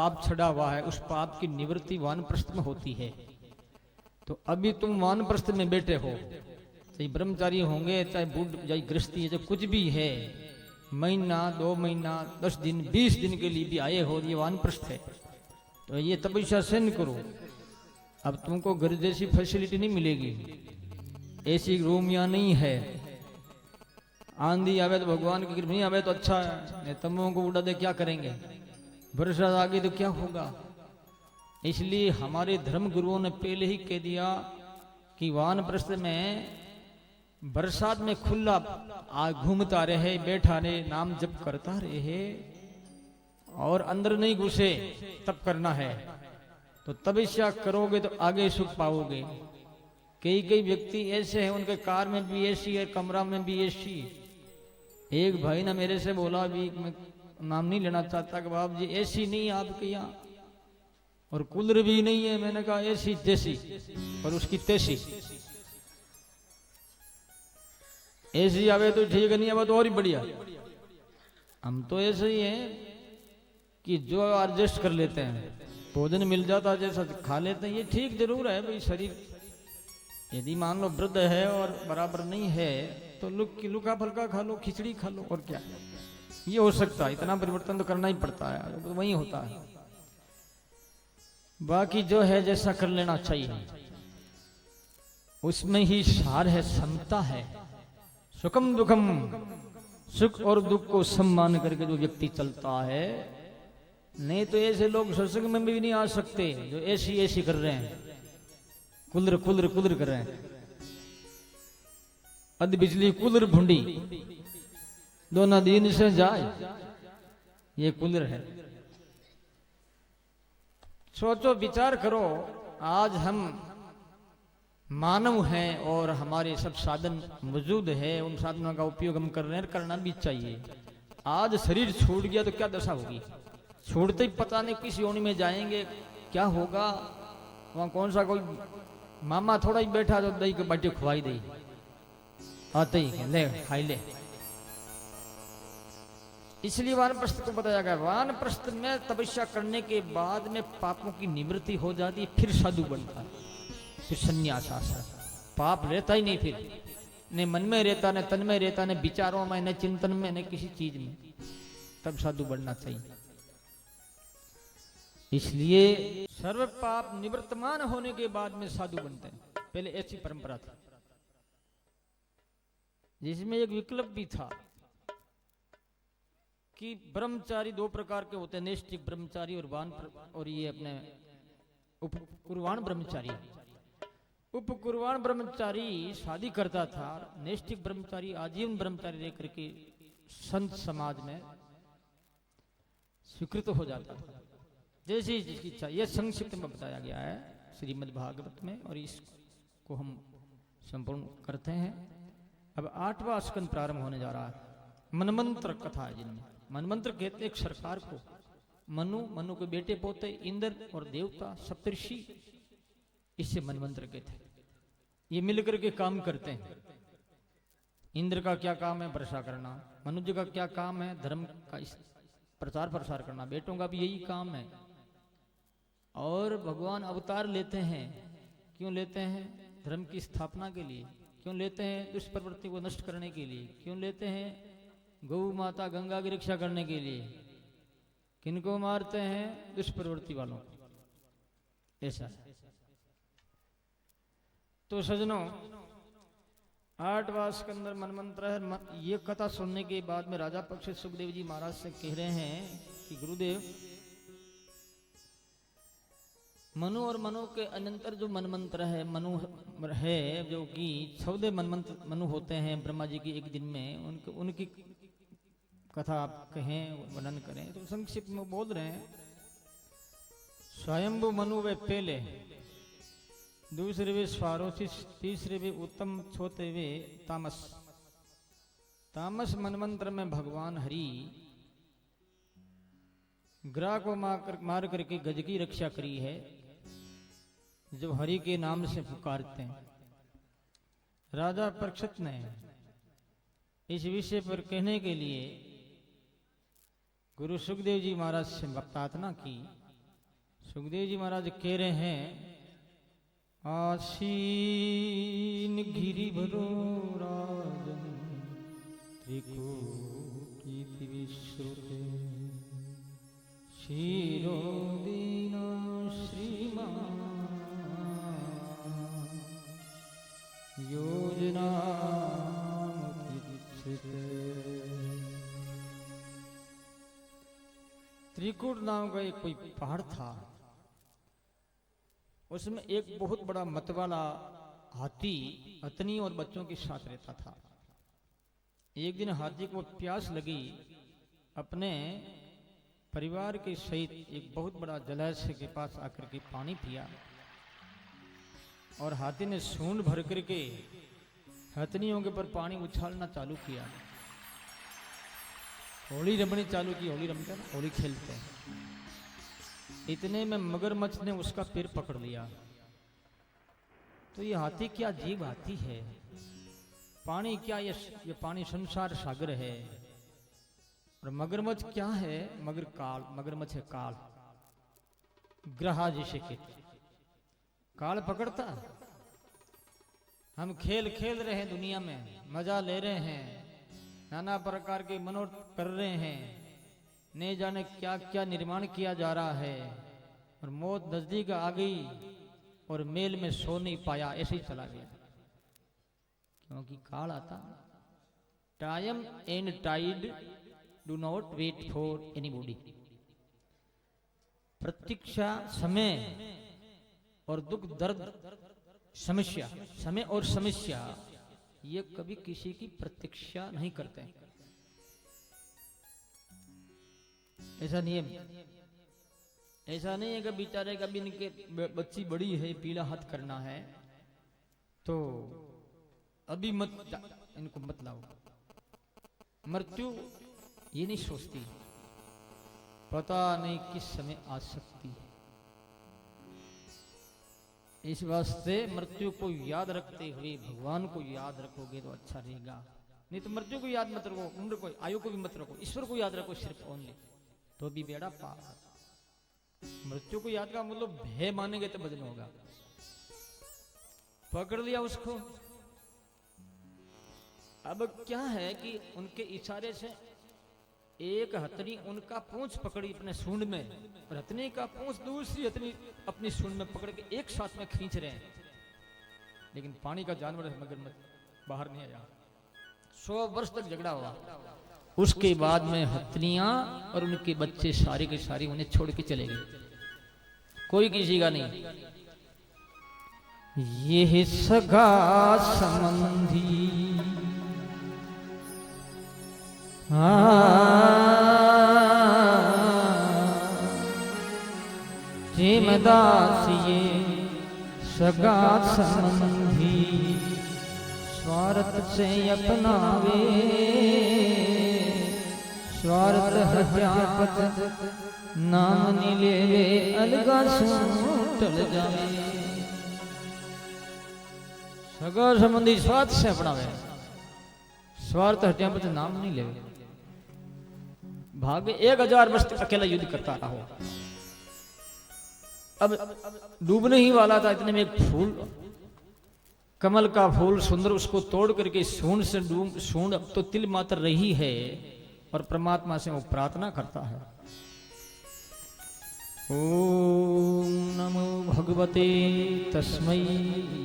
पाप छड़ा हुआ है उस पाप की निवृत्ति वानप्रस्थ में होती है। तो अभी तुम वानप्रस्थ में बैठे हो, चाहे ब्रह्मचारी होंगे, चाहे बूढ़, चाहे गृहस्थी है, चाहे कुछ भी है, महीना 2 महीना 10 दिन 20 दिन के लिए भी आए हो, ये वानप्रस्थ है। तो ये तपस्या सहन करो। अब तुमको घर जैसी फैसिलिटी नहीं मिलेगी, ऐसी रूम यहाँ नहीं है। आंधी आवे तो भगवान की कृपा, नहीं आवे तो अच्छा है, तमों को उड़ा दे क्या करेंगे, बरसात आ गई तो क्या होगा। इसलिए हमारे धर्म गुरुओं ने पहले ही कह दिया कि वानप्रस्थ में बरसात में खुला घूमता रहे, बैठा रहे, नाम जप करता रहे और अंदर नहीं घुसे, तब करना है। तो तपस्या करोगे तो आगे सुख पाओगे। कई व्यक्ति ऐसे हैं, उनके कार में भी एसी है, कमरा में भी एसी। एक भाई ना मेरे से बोला, भी मैं नाम नहीं लेना चाहता, कि बाप जी एसी नहीं है आपके यहाँ और कूलर भी नहीं है। मैंने कहा एसी देसी और उसकी तेसी। एसी आवे तो ठीक, नहीं आवे तो और ही बढ़िया। हम तो ऐसे ही हैं कि जो एडजस्ट कर लेते हैं, भोजन मिल जाता जैसा खा लेते हैं। ये ठीक जरूर है भाई, शरीर यदि मान लो वृद्ध है और बराबर नहीं है तो लुका फलका खा लो, खिचड़ी खा लो, और क्या ये हो सकता है। इतना परिवर्तन तो करना ही पड़ता है, तो वही होता है। बाकी जो है जैसा कर लेना चाहिए, उसमें ही सार है, समता है। सुखम दुखम, सुख और दुख को सम्मान करके जो व्यक्ति चलता है, नहीं तो ऐसे लोग सत्संग में भी नहीं आ सकते जो ऐसी कर रहे हैं, कुलर कर रहे हैं। अध बिजली कुलर भुंडी, दोनों दिन से जाए, ये कुलर है। सोचो विचार करो, आज हम मानव हैं और हमारे सब साधन मौजूद है, उन साधनों का उपयोग हम कर रहे हैं, करना भी चाहिए। आज शरीर छूट गया तो क्या दशा होगी, छोड़ते ही पता नहीं किस योनि में जाएंगे, क्या होगा। वहां कौन सा कोई मामा थोड़ा ही बैठा तो दही के बाटी खुआई दे, आते ही ले खाई ले। इसलिए वानप्रस्थ को बताया गया, वानप्रस्थ में तपस्या करने के बाद में पापों की निवृत्ति हो जाती, फिर साधु बनता है, फिर संन्यास आश्रम। पाप रहता ही नहीं, फिर न मन में रहता, न तन में रहता, न विचारों में, न चिंतन में, न किसी चीज में। तब साधु बनना चाहिए। इसलिए सर्व पाप निवर्तमान होने के बाद में साधु बनते हैं। पहले ऐसी परंपरा थी, जिसमें एक विकल्प भी था कि ब्रह्मचारी 2 प्रकार के होते हैं, नैष्ठिक ब्रह्मचारी और ये अपने उपकुर्वाण ब्रह्मचारी। उपकुर्वाण ब्रह्मचारी शादी करता था, नैष्ठिक ब्रह्मचारी आजीवन ब्रह्मचारी रह करके संत समाज में स्वीकृत हो जाता था, जैसी जिसकी इच्छा। यह संक्षिप्त में बताया गया है श्रीमद् भागवत में, और इसको हम संपूर्ण करते हैं। अब 8वां स्कंद प्रारंभ होने जा रहा है। मनमंत्र कथा है, जिनमें मनमंत्र कहते एक सरकार को, मनु के बेटे पोते इंद्र और देवता सप्तर्षि, इससे मनमंत्र कहते हैं। ये मिलकर के काम करते हैं। इंद्र का क्या काम है, वर्षा करना। मनुष्य का क्या काम है, धर्म का प्रचार प्रसार करना। बेटों का भी यही काम है। और भगवान अवतार लेते हैं, क्यों लेते हैं, धर्म की स्थापना के लिए। क्यों लेते हैं, दुष्प्रवृत्ति को नष्ट करने के लिए। क्यों लेते हैं, गौ माता गंगा की रक्षा करने के लिए। किनको मारते हैं, दुष्प्रवृत्ति वालों को। ऐसा है। तो सजनों, 8वां स्कंद मनमंत्र है। ये कथा सुनने के बाद में राजा परीक्षित सुखदेव जी महाराज से कह रहे हैं कि गुरुदेव, मनु और मनु के अनंतर जो मनमंत्र है, मनु है जो कि 14 मनमंत्र मनु होते हैं ब्रह्मा जी की एक दिन में, उनकी कथा आप कहें, वर्णन करें। तो संक्षिप्त में बोल रहे हैं, स्वयंभु मनु वे पहले, दूसरे वे स्वारोचिस, तीसरे वे उत्तम, चौथे वे तामस। तामस मनमंत्र में भगवान हरि ग्रह को मार करके गज की रक्षा करी है, जो हरि के नाम से पुकारते हैं। राजा परीक्षित ने इस विषय पर कहने के लिए गुरु सुखदेव जी महाराज से प्रार्थना की सुखदेव जी महाराज कह रहे हैं, आसीन गिरि भरो राजन त्रिकूटी विश्रुते शिरो दीनो श्रीमान योजना त्रिकूट नाम का एक कोई पहाड़ था, उसमें एक बहुत बड़ा मतवाला हाथी पत्नी और बच्चों के साथ रहता था। एक दिन हाथी को प्यास लगी, अपने परिवार के सहित एक बहुत बड़ा जलाशय के पास आकर के पानी पिया और हाथी ने सूंड भर करके हथनियों के ऊपर पानी उछालना चालू किया। होली रमनी चालू की, होली रमते हैं, होली खेलते हैं। इतने में मगरमच्छ ने उसका पैर पकड़ लिया। तो ये हाथी क्या जीव हाथी है, पानी क्या ये पानी संसार सागर है, और मगरमच्छ क्या है, मगरमच्छ है काल, ग्रहा जिसे कहते काल पकड़ता। हम खेल खेल रहे हैं दुनिया में, मजा ले रहे हैं, नाना प्रकार के मनोरथ कर रहे हैं, नहीं जाने क्या क्या निर्माण किया जा रहा है, और मौत नजदीक आ गई और मेल में सो नहीं पाया, ऐसे ही चला गया। क्योंकि काल आता, time and tide do not wait for anybody. प्रतीक्षा, समय और दुख दर्द, समस्या, समय और समस्या, ये कभी किसी की प्रतीक्षा नहीं करते। ऐसा नियम, ऐसा नहीं है कि बेचारे कभी इनके बच्ची बड़ी है, पीला हाथ करना है तो अभी मत इनको मत लाओ। मृत्यु ये नहीं सोचती, पता नहीं किस समय आ सकती है। इस वास्ते मृत्यु को याद रखते हुए भगवान को याद रखोगे तो अच्छा रहेगा। नहीं तो मृत्यु को याद मत रखो, उम्र को, आयु को भी मत रखो, ईश्वर को याद रखो सिर्फ ओनली, तो भी बेड़ा पार। मृत्यु को याद का मतलब भय मानेंगे तो भजन होगा। पकड़ लिया उसको। अब क्या है कि उनके इशारे से एक हथनी उनका पूंछ पकड़ी अपने सूंड में, और हथनी का पूंछ दूसरी हथनी अपनी सूंड में पकड़ के एक साथ में खींच रहे हैं। लेकिन पानी का जानवर है, मगरमच्छ बाहर नहीं आया। 100 वर्ष तक झगड़ा हुआ। उसके बाद में हथनियां और उनके बच्चे सारे के सारे उन्हें छोड़ के चले गए, कोई किसी का नहीं। ये सगा संबंधी जेमदास ये सगा संबंधी स्वार्थ से अपनावे, स्वार्थ हत्यापत नाम नहीं लेवे, अलगा टल जावे। सगा संबंधी स्वार्थ से अपनावे, स्वार्थ हत्यापत नाम नहीं लेवे। भाग 1000 वर्ष तक अकेला युद्ध करता रहा। अब डूबने ही वाला था, इतने में एक फूल, कमल का फूल सुंदर, उसको तोड़ करके सूंड से सूंड अब तो तिल मात्र रही है, और परमात्मा से वो प्रार्थना करता है। ओम नमो भगवते तस्मै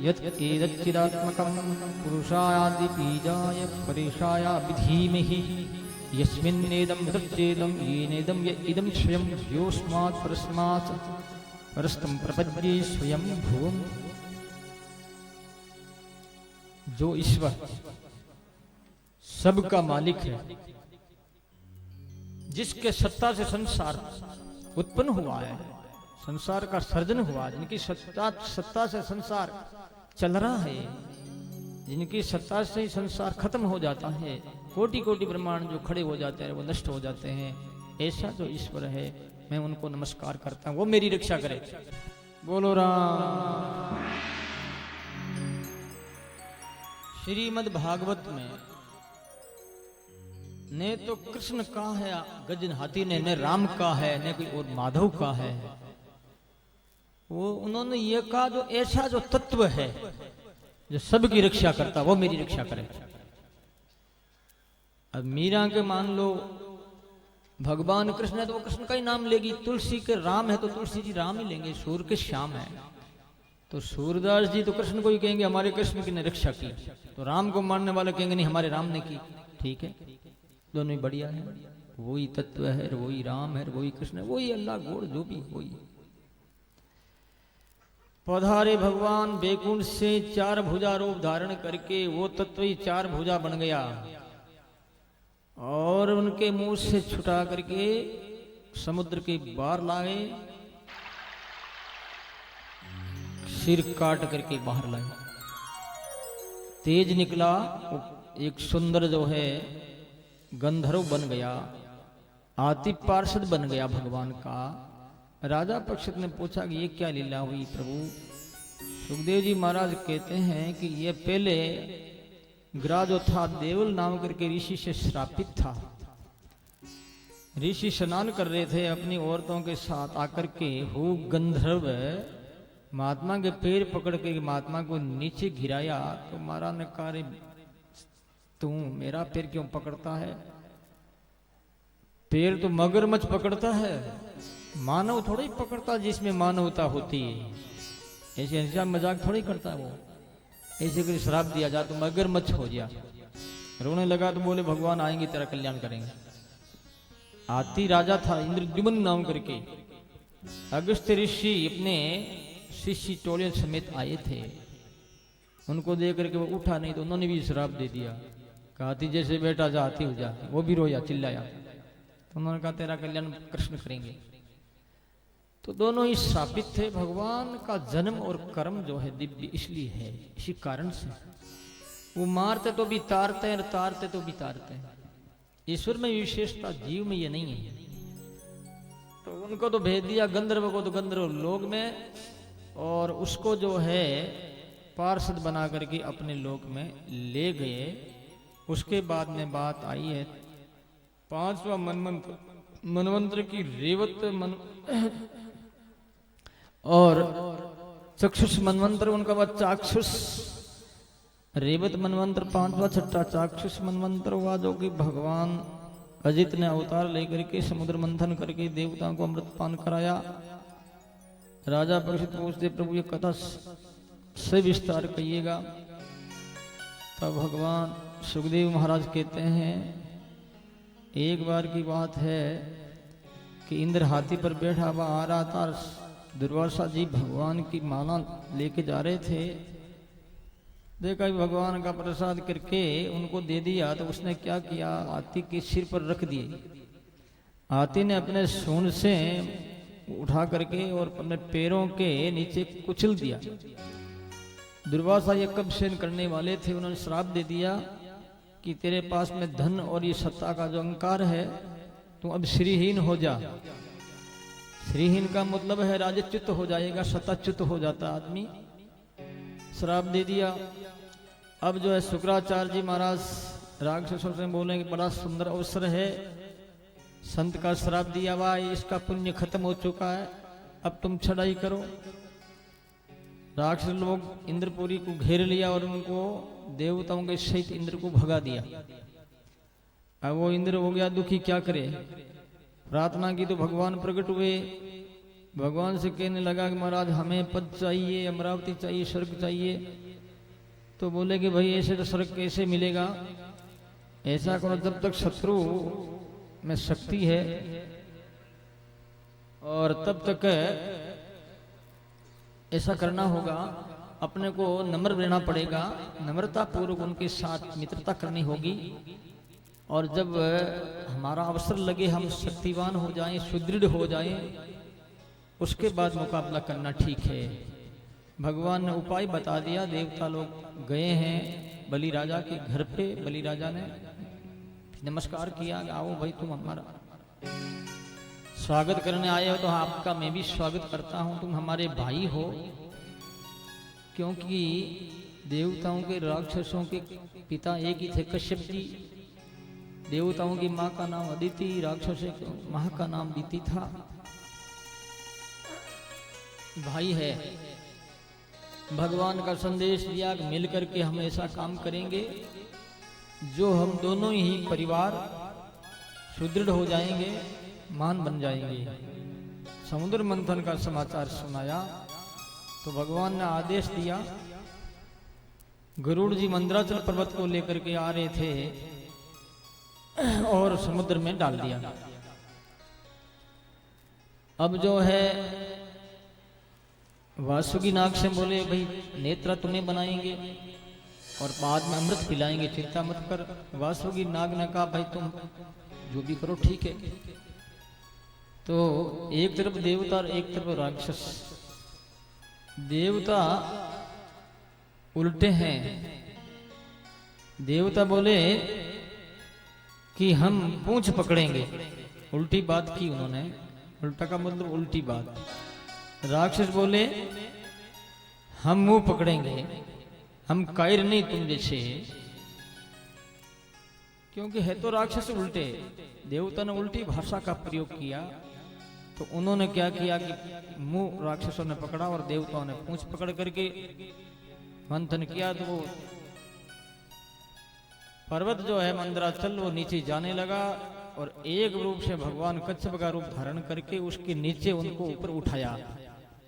यत्किदात्मकं पुरुषायादि बीजाय परेशाय विधीमहि यस्मिन्नेदं तच्चेदं येनेदं य इदं स्वयं योऽस्मात् परस्मात् परस्तं प्रपद्ये स्वयं भुवम्। जो ईश्वर सबका मालिक है, जिसके सत्ता से संसार उत्पन्न हुआ है, संसार का सर्जन हुआ, जिनकी सत्ता से संसार चल रहा है, जिनकी सत्ता से ही संसार खत्म हो जाता है, कोटि कोटि ब्रह्मांड जो खड़े हो जाते हैं वो नष्ट हो जाते हैं, ऐसा जो ईश्वर है मैं उनको नमस्कार करता हूं, वो मेरी रक्षा करे। बोलो राम। श्रीमद् भागवत में ने तो कृष्ण का है गजन हाथी ने, न राम का है, न कोई और माधव का है। वो उन्होंने ये कहा जो ऐसा जो तत्व है जो सबकी रक्षा करता वो मेरी रक्षा करे। अब मीरा के मान लो भगवान कृष्ण है तो वो कृष्ण का ही नाम लेगी, तुलसी के राम है तो तुलसी जी राम ही लेंगे, सूर्य के श्याम है तो सूरदास जी तो कृष्ण को ही कहेंगे हमारे कृष्ण की ने रक्षा की, तो राम को मानने वाले कहेंगे नहीं हमारे राम ने की। ठीक है, दोनों ही बढ़िया है, वही तत्व है, वही राम है, वही कृष्ण है, वही अल्लाह गोड़ जो भी वही। पधारे भगवान बैकुंठ से 4 भुजा रूप धारण करके, वो तत्व ही 4 भुजा बन गया और उनके मुंह से छुटा करके समुद्र के बाहर लाए, सिर काट करके बाहर लाए, तेज निकला, एक सुंदर जो है गंधर्व बन गया, आति पार्षद बन गया भगवान का। राजा परीक्षित ने पूछा कि ये क्या लीला हुई प्रभु? सुखदेव जी महाराज कहते हैं कि ये पहले ग्रह जो था देवल नाम करके ऋषि से श्रापित था। ऋषि स्नान कर रहे थे अपनी औरतों के साथ, आकर के हु गंधर्व महात्मा के पैर पकड़ के महात्मा को नीचे गिराया तो महाराज ने कहा रे तू मेरा पैर क्यों पकड़ता है? पैर तो मगरमच्छ पकड़ता है, मानव थोड़ा ही पकड़ता जिसमें मानवता होती है। ऐसे ऐसा मजाक थोड़ी करता है वो, ऐसे कोई श्राप दिया जा तो मगरमच्छ हो गया। रोने लगा तो बोले भगवान आएंगे तेरा कल्याण करेंगे। आती राजा था इंद्रद्युम्न नाम करके, अगस्त्य ऋषि अपने शिष्य टोले समेत आए थे, उनको देख करके वो उठा नहीं तो उन्होंने भी श्राप दे दिया, कहा हाथी जैसे बेटा जा हाथी हो जा। वो भी रोया चिल्लाया तो उन्होंने कहा तेरा कल्याण कृष्ण करेंगे। तो दोनों ही श्रापित थे। भगवान का जन्म और कर्म जो है दिव्य इसलिए है, इसी कारण से वो मारते तो भी तारते हैं, तारते तो भी तारते हैं। ईश्वर में विशेषता, जीव में ये नहीं है। तो उनको तो भेज दिया गंधर्व को तो गंधर्व लोक में, और उसको जो है पार्षद बना करके अपने लोक में ले गए। उसके बाद में बात आई है 5वां मनवंतर की रेवत और चक्षुष मनवंतर, उनका बाद चाक्षुष। रेवत मनवंतर 5वां, 6ठा चाक्षुष मनवंतर हुआ, जो कि भगवान अजित ने अवतार लेकर के समुद्र मंथन करके देवताओं को अमृत पान कराया। राजा परीक्षित पूछते प्रभु ये कथा से विस्तार कहिएगा। तब भगवान सुखदेव महाराज कहते हैं एक बार की बात है कि इंद्र हाथी पर बैठा हुआ आ रहा था, दुर्वासा जी भगवान की माला लेके जा रहे थे। देखा भगवान का प्रसाद करके उनको दे दिया तो उसने क्या किया, हाथी के सिर पर रख दिए। हाथी ने अपने सूंड से उठा करके और अपने पैरों के नीचे कुचल दिया। दुर्वासा ये कब सेन करने वाले थे, उन्होंने श्राप दे दिया कि तेरे पास में धन और ये सत्ता का जो अहंकार है तू अब श्रीहीन हो जा। श्रीहीन का मतलब है राजच्युत हो जाएगा, सत्ताच्युत हो जाता आदमी। श्राप दे दिया। अब जो है शुक्राचार्य जी महाराज राक्षसों से बोले कि बड़ा सुंदर अवसर है, संत का श्राप दिया हुआ, इसका पुण्य खत्म हो चुका है, अब तुम चढ़ाई करो। राक्षस लोग इंद्रपुरी को घेर लिया और उनको देवताओं के सहित इंद्र को भगा दिया। अब वो इंद्र हो गया दुखी, क्या करे। प्रार्थना की तो भगवान प्रकट हुए, भगवान से कहने लगा कि महाराज हमें पद चाहिए, अमरावती चाहिए, स्वर्ग चाहिए। तो बोले कि भाई ऐसे तो स्वर्ग कैसे मिलेगा, ऐसा करो जब तक शत्रु में शक्ति है और तब तक ऐसा करना होगा, अपने को नम्र रहना पड़ेगा, नम्रता पूर्वक उनके साथ मित्रता करनी होगी। और जब हमारा अवसर लगे, हम शक्तिवान हो जाएं, सुदृढ़ हो जाएं, उसके बाद मुकाबला करना ठीक है। भगवान ने उपाय बता दिया। देवता लोग गए हैं बलि राजा के घर पे। बलि राजा ने नमस्कार किया, आओ भाई तुम हमारा स्वागत करने आए हो तो आपका मैं भी स्वागत करता हूं, तुम हमारे भाई हो। क्योंकि देवताओं के राक्षसों के पिता एक ही थे, कश्यप जी। देवताओं की माँ का नाम अदिति, राक्षसों की माँ का नाम दिति था। भाई है, भगवान का संदेश दिया कि मिल करके हम ऐसा काम करेंगे जो हम दोनों ही परिवार सुदृढ़ हो जाएंगे, मान बन जाएंगे। समुद्र मंथन का समाचार सुनाया तो भगवान ने आदेश दिया। गरुड़ जी मंदराचल पर्वत को लेकर के आ रहे थे और समुद्र में डाल दिया। अब जो है वासुकी नाग से बोले भाई नेत्रा तुम्हें बनाएंगे और बाद में अमृत पिलाएंगे, चिंता मत कर। वासुकी नाग ने कहा भाई तुम जो भी करो ठीक है। तो एक तरफ देवता और एक तरफ राक्षस। देवता उल्टे हैं। देवता बोले कि हम पूंछ पकड़ेंगे, उल्टी बात की उन्होंने, उल्टा का मतलब उल्टी बात। राक्षस बोले हम मुंह पकड़ेंगे, हम कायर नहीं तुम जैसे, क्योंकि है तो राक्षस उल्टे। देवता ने उल्टी भाषा का प्रयोग किया तो उन्होंने क्या किया कि मुंह राक्षसों ने पकड़ा और देवताओं ने पूंछ पकड़ करके मंथन किया तो वो पर्वत जो है मंदराचल वो नीचे जाने लगा और एक रूप से भगवान कच्छप का रूप धारण करके उसके नीचे उनको ऊपर उठाया।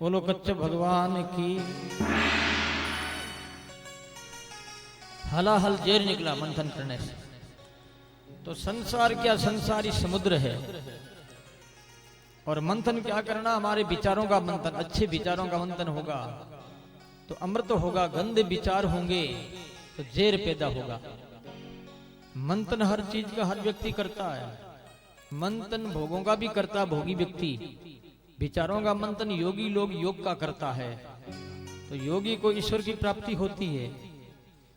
बोलो कच्छप भगवान की। हलाहल जेर निकला मंथन करने से। तो संसार क्या, संसारी समुद्र है और मंथन क्या करना, हमारे विचारों का मंथन, अच्छे विचारों का मंथन होगा तो अमृत होगा, गंदे विचार होंगे तो जेर पैदा होगा। मंथन हर चीज का हर व्यक्ति करता है। मंथन भोगों का भी करता भोगी व्यक्ति, विचारों का मंथन योगी लोग योग का करता है। तो योगी को ईश्वर की प्राप्ति होती है,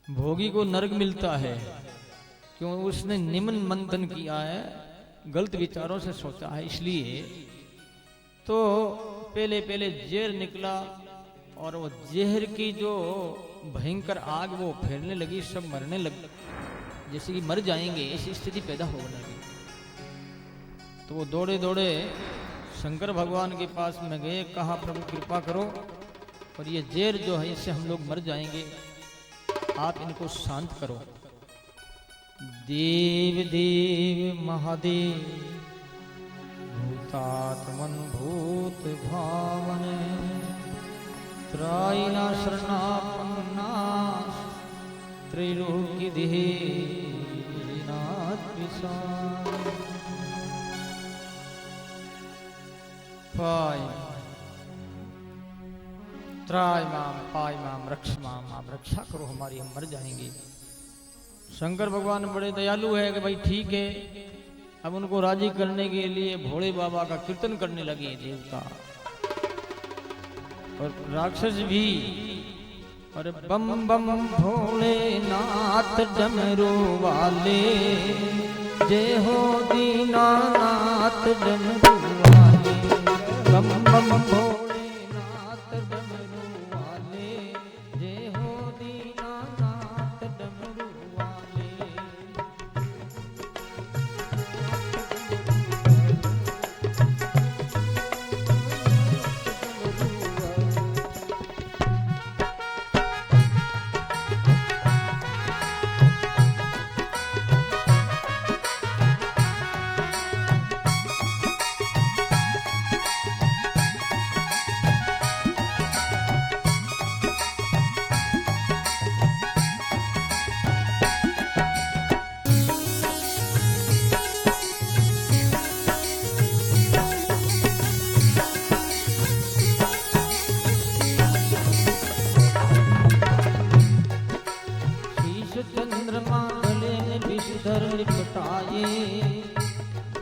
भोगी को नरक मिलता है, क्यों उसने निम्न मंथन किया है, गलत विचारों से सोचा है। इसलिए तो पहले पहले जहर निकला और वो जहर की जो भयंकर आग वो फैलने लगी, सब मरने लगे, जैसे कि मर जाएंगे ऐसी स्थिति पैदा होने लगी। तो वो दौड़े दौड़े शंकर भगवान के पास में गए, कहा प्रभु कृपा करो और ये जहर जो है इससे हम लोग मर जाएंगे, आप इनको शांत करो। देव देव महादेव भूतात्मन भूत भावन त्रायना शरणापन्ना त्रैलोक्य देहे नाथ विशाल। त्राय माम पाय माम रक्ष माम, आप रक्षा करो हमारी, हम मर जाएंगे। शंकर भगवान बड़े दयालु है कि भाई ठीक है। अब उनको राजी करने के लिए भोले बाबा का कीर्तन करने लगे देवता और राक्षस भी। और बम बम भोलेनाथ डमरू वाले, जय हो दीनानाथ डमरू वाले। बम बम भोलेनाथ डमरू वाले, जय हो दीनानाथ डमरू वाले।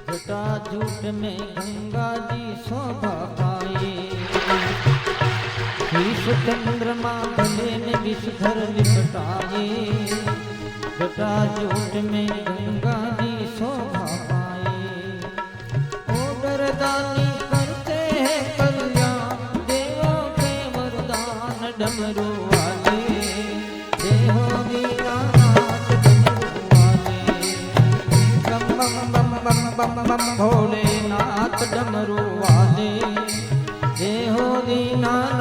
जटाजूट में गंगा जी शोभा पाए, शीश चंद्रमा भले ने विषधर लिपटाए। जटाजूट में गंगा जी शोभा पाए, ओदर दानी करते हैं कल्याण, देवों के वरदान डमरू वाले, देहो दीनानाथ डमरू वाले। बम बम बम बम बम भोलेनाथ डमरू वाले, जय हो दीनानाथ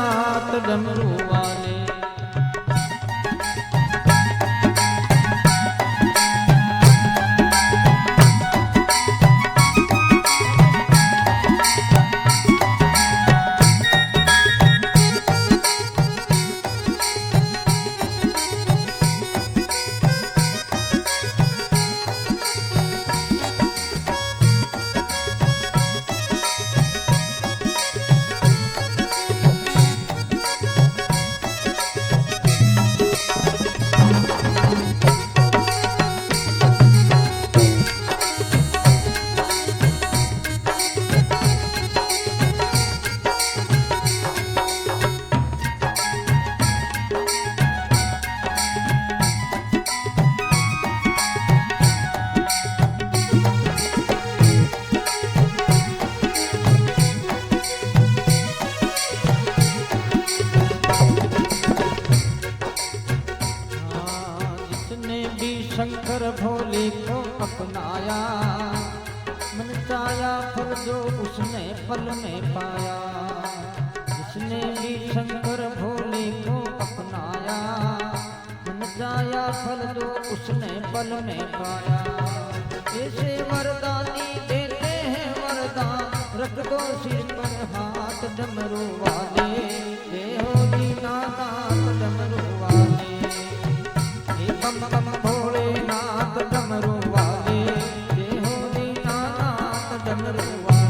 भोले को अपनाया, मन चाया फल जो उसने पल में पाया। जिसने भी शंकर भोले को अपनाया, मन चाया फल जो उसने पल में पाया। ऐसे वरदानी देते हैं वरदान, रख दो सिर पर हाथ डमरू वाले, जय हो दीनानाथ डमरू वाले। हे बम बम भोलेनाथ डमरू वाले, जय हो दीनानाथ डमरू वाले।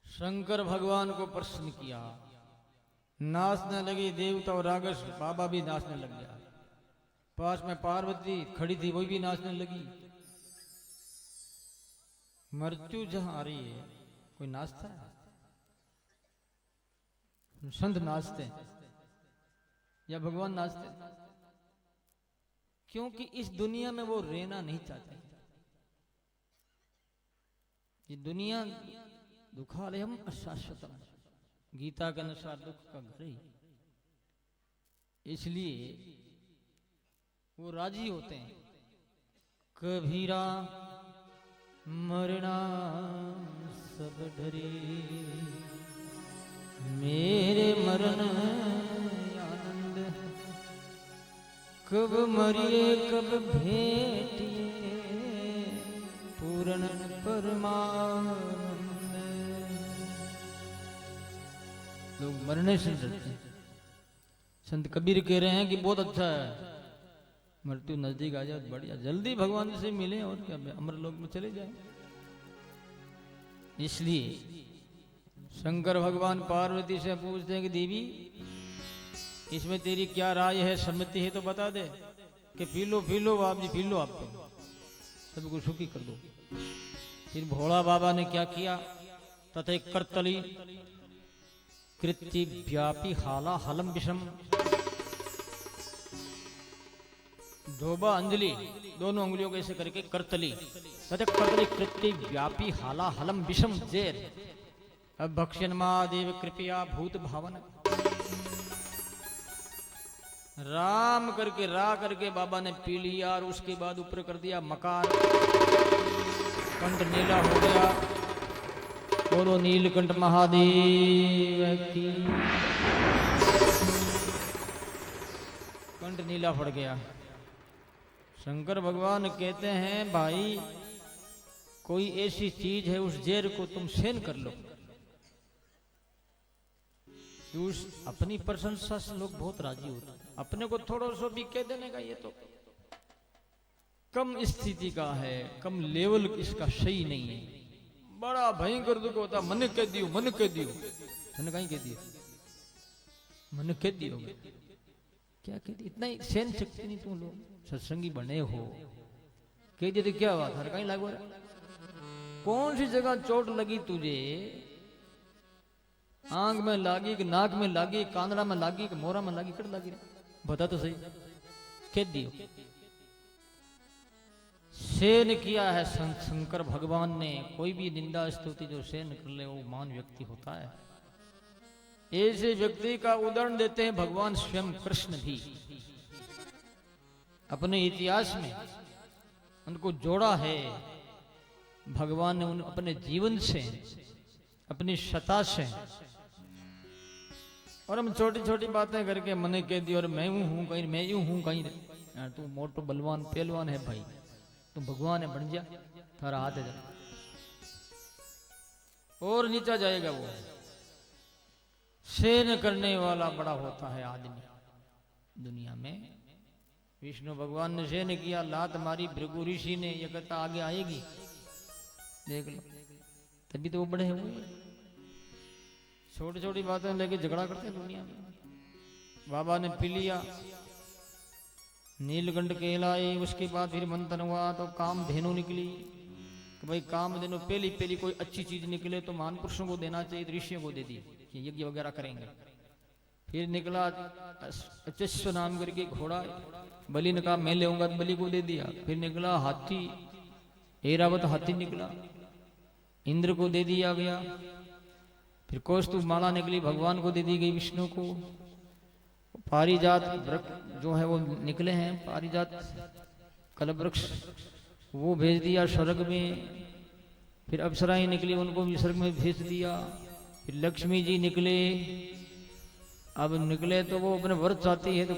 शंकर भगवान को प्रश्न किया, नाचने लगी देवता और राक्षस, बाबा भी नाचने लग गया। पास में पार्वती खड़ी थी, वो भी नाचने लगी। मृत्यु जहां आ रही है, कोई नाचता है? संत नाचते हैं या भगवान नाचते हैं? क्योंकि इस दुनिया में वो रहना नहीं चाहते। ये दुनिया दुखालयम अशाश्वतम, गीता के अनुसार दुख का घर ही। इसलिए वो राजी होते हैं। कबीरा मरना सब डरे, मेरे मरण आनंद, कब मरिए कब भेटिए पूर्ण परमानंद। लोग मरने से डरते हैं। संत कबीर कह रहे हैं कि बहुत अच्छा है, मृत्यु नजदीक आ जाए, बढ़िया, जल्दी भगवान से मिले और क्या, अमर लोक में चले जाए। इसलिए शंकर भगवान पार्वती से पूछते हैं कि देवी, इसमें तेरी क्या राय है, सम्मति है तो बता दे। कि पी लो आप जी, पी लो, आप तो सबको सुखी कर दो। फिर भोला बाबा ने क्या किया, तथे करतली कृति व्यापी हाला हलम विषम, धोबा अंजलि दोनों उंगलियों को ऐसे करके करतली, तथा करतली कृति व्यापी हाला हलम विषम जेर, अब भक्षण महादेव कृपया भूत भावन, राम करके रा करके बाबा ने पी लिया और उसके बाद ऊपर कर दिया मकार, कंठ नीला हो गया। बोलो नीलकंठ महादेव की। कंठ नीला पड़ गया। शंकर भगवान कहते हैं, भाई कोई ऐसी चीज है, उस जेर को तुम सहन कर लो। अपनी प्रशंसा से लोग बहुत राजी होते हैं, अपने को थोड़ा सा भी कह देने का ये तो कम स्थिति का है, कम लेवल इसका सही नहीं है। बड़ा भयंकर दुख होता, मन कह दियो, मन कह दियो, मैंने कहीं कह दिया, मन कह दियो, क्या कह दिया, इतना ही सहन शक्ति नहीं। तुम लोग सत्संगी बने हो, कह दिए तो क्या हुआ, हर कहीं लागू। कौन सी जगह चोट लगी तुझे, आंख में लागी कि नाक में लागी, कांदड़ा में लागी कि मोरा में लागी, कट लागी, बता तो सही। कह दियो, सहन किया है शंकर भगवान ने। कोई भी निंदा स्तुति जो सहन कर ले वो महान व्यक्ति होता है। ऐसे व्यक्ति का उदाहरण देते हैं भगवान स्वयं कृष्ण भी। अपने इतिहास में उनको जोड़ा है भगवान ने, उन अपने जीवन से, अपनी सत्ता से। और हम छोटी छोटी बातें करके मने कह दी और मैं हूं कहीं, मैं यूं हूं कहीं, यार तू मोटो बलवान पहलवान है भाई, तू भगवान है, बन जा, थारा हाथ है जरा। और नीचा जाएगा वो। सहन करने वाला बड़ा होता है आदमी दुनिया में। विष्णु भगवान ने सहन किया, लात मारी भृगु ऋषि ने, ये कहता आगे आएगी, देख लो, तभी तो वो बड़े हुए। छोटी छोटी बातें लेके झगड़ा करते हैं दुनिया में। बाबा ने पी लिया, नीलकंठ कहलाए, उसके बाद फिर मंथन हुआ तो काम धेनु निकली कि भाई काम धेनु पहली कोई अच्छी चीज निकले तो महान पुरुषों को देना चाहिए, तो ऋषियों को दे दी, यज्ञ वगैरह करेंगे। फिर निकला अचस्व नाम करके घोड़ा, बलि ने कहा मैं ले आऊंगा, तो बलि को दे दिया। फिर निकला हाथी, ऐरावत हाथी निकला, इंद्र को दे दिया गया। फिर कौस्तुभ माला निकली, भगवान को दे दी गई, विष्णु को। पारिजात वृक्ष जो है वो निकले हैं, पारिजात कल्पवृक्ष, वो भेज दिया स्वर्ग में। फिर अप्सराएं निकली, उनको भी स्वर्ग में भेज दिया। फिर लक्ष्मी जी निकले। अब निकले तो वो अपने व्रत चाहती है तो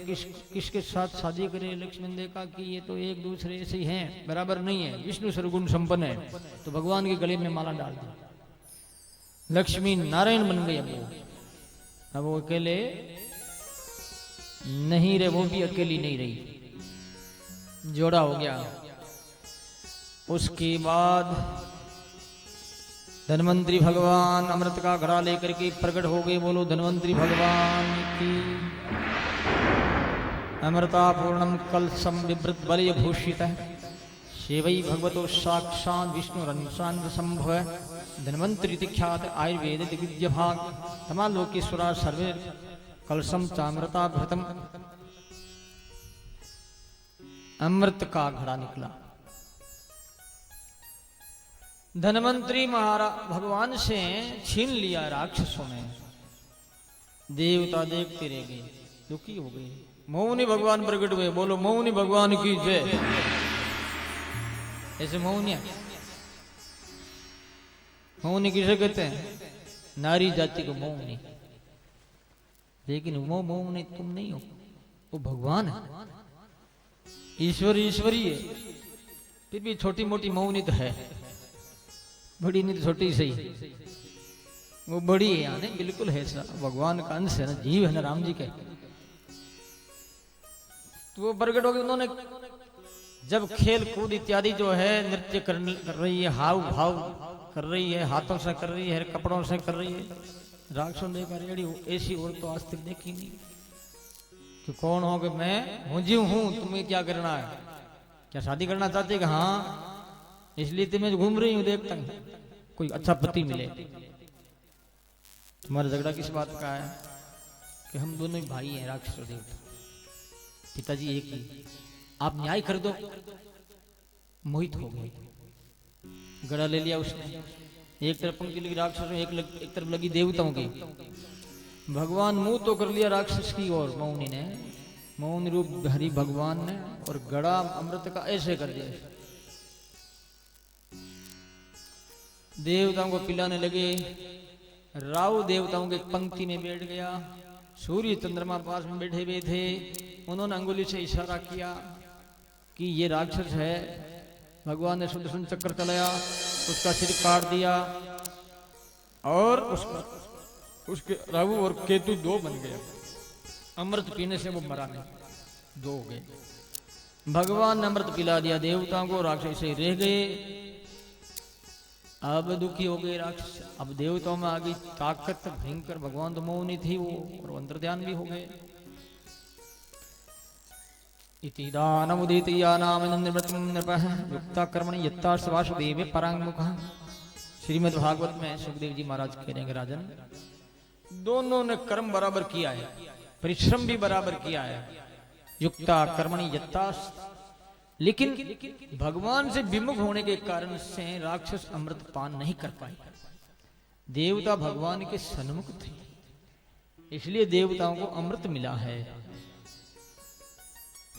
किसके साथ शादी करे। लक्ष्मी ने देखा कि ये तो एक दूसरे से ही हैं, बराबर नहीं है, विष्णु सर्वगुण संपन्न है, तो भगवान के गले में माला डाल दी। लक्ष्मी नारायण बन गई। अब वो अकेले नहीं रहे, वो भी अकेली नहीं रही, जोड़ा हो गया। उसके बाद धन्वंतरी भगवान अमृत का घड़ा लेकर के प्रकट हो गए। बोलो धन्वंतरी भगवान की। अमृता पूर्णम कलशम विवृत बलय भूषित सेवई भगवतो साक्षात् विष्णु रंशान संभव धन्वंतरी ख्यात आयुर्वेद दिग्विजय भाग तमालोकेश्वरा सर्वे कलशम चामृता भृतम। अमृत का घड़ा निकला। धन्वंतरी महाराज भगवान से छीन लिया राक्षसों ने। देवता देखते रह गए, दुखी हो गए। मौनी भगवान प्रकट हुए। बोलो मौनी भगवान की जय। ऐसे मौनी, मौनी किसे कहते हैं? नारी जाति को मौनी। लेकिन वो मौनी तुम नहीं हो, वो भगवान है, ईश्वर ईश्वरी है। फिर भी छोटी मोटी मौनी तो है, बड़ी नहीं तो छोटी सही, वो बड़ी है यानी बिल्कुल है सर, भगवान का अंश है ना, जीव है ना राम जी के। तो वो प्रकट हो गए। उन्होंने जब खेल कूद इत्यादि जो है नृत्य कर रही है, हाव भाव कर रही है, हाथों से कर रही है, कपड़ों से कर रही है, राक्षसों ने देखा रेडी ऐसी औरत तो आज तक देखी नहीं कि कौन हो कि मैं मुझे हूं, तुम्हें क्या करना है, क्या शादी करना चाहते कि हाँ इसलिए तो मैं घूम रही हूं, देखता हूं कोई अच्छा पति मिले। तुम्हारा झगड़ा किस बात का है कि हम दोनों ही भाई हैं, राक्षस और देवता, पिताजी एक ही, आप न्याय कर दो। मोहित हो गए, गड़ा ले लिया उसने। एक तरफ पंक्ति लगी राक्षसों, एक तरफ लगी देवताओं की। भगवान मुंह तो कर लिया राक्षस की ओर मौनी ने, मौन रूप हरि भगवान ने, और गड़ा अमृत का ऐसे कर दिया। देवताओं को पिलाने लगे। राहु देवताओं के पंक्ति में बैठ गया। सूर्य चंद्रमा पास में बैठे हुए थे। उन्होंने अंगुली से इशारा किया कि ये राक्षस है। भगवान ने सुदर्शन चक्र चलाया, उसका सिर काट दिया, और उसके राहु और केतु दो बन गए। अमृत पीने से वो मरा नहीं, दो हो गए। भगवान ने अमृत पिला दिया देवताओं को, राक्षस से रह गए। अब दुखी हो गए राक्षस। अब देवताओं में आ गई ताकत भयंकर। भगवान तो मौनी थी वो, और अंतर्ध्यान भी हो गए। इति दानमुदितयानामिन्द्रव्रतं नृपः युक्ता कर्मणि यत्ताश्च वासुदेवे पराङ्मुखः। श्रीमद् भागवत में सुखदेव जी महाराज कह रहे हैं राजन, दोनों ने कर्म बराबर किया है, परिश्रम भी बराबर किया है। युक्ता कर्मणि यत्ताश्च, लेकिन भगवान से विमुख होने के कारण से राक्षस अमृत पान नहीं कर पाए। देवता भगवान के सन्मुख थे, इसलिए देवताओं को अमृत मिला है।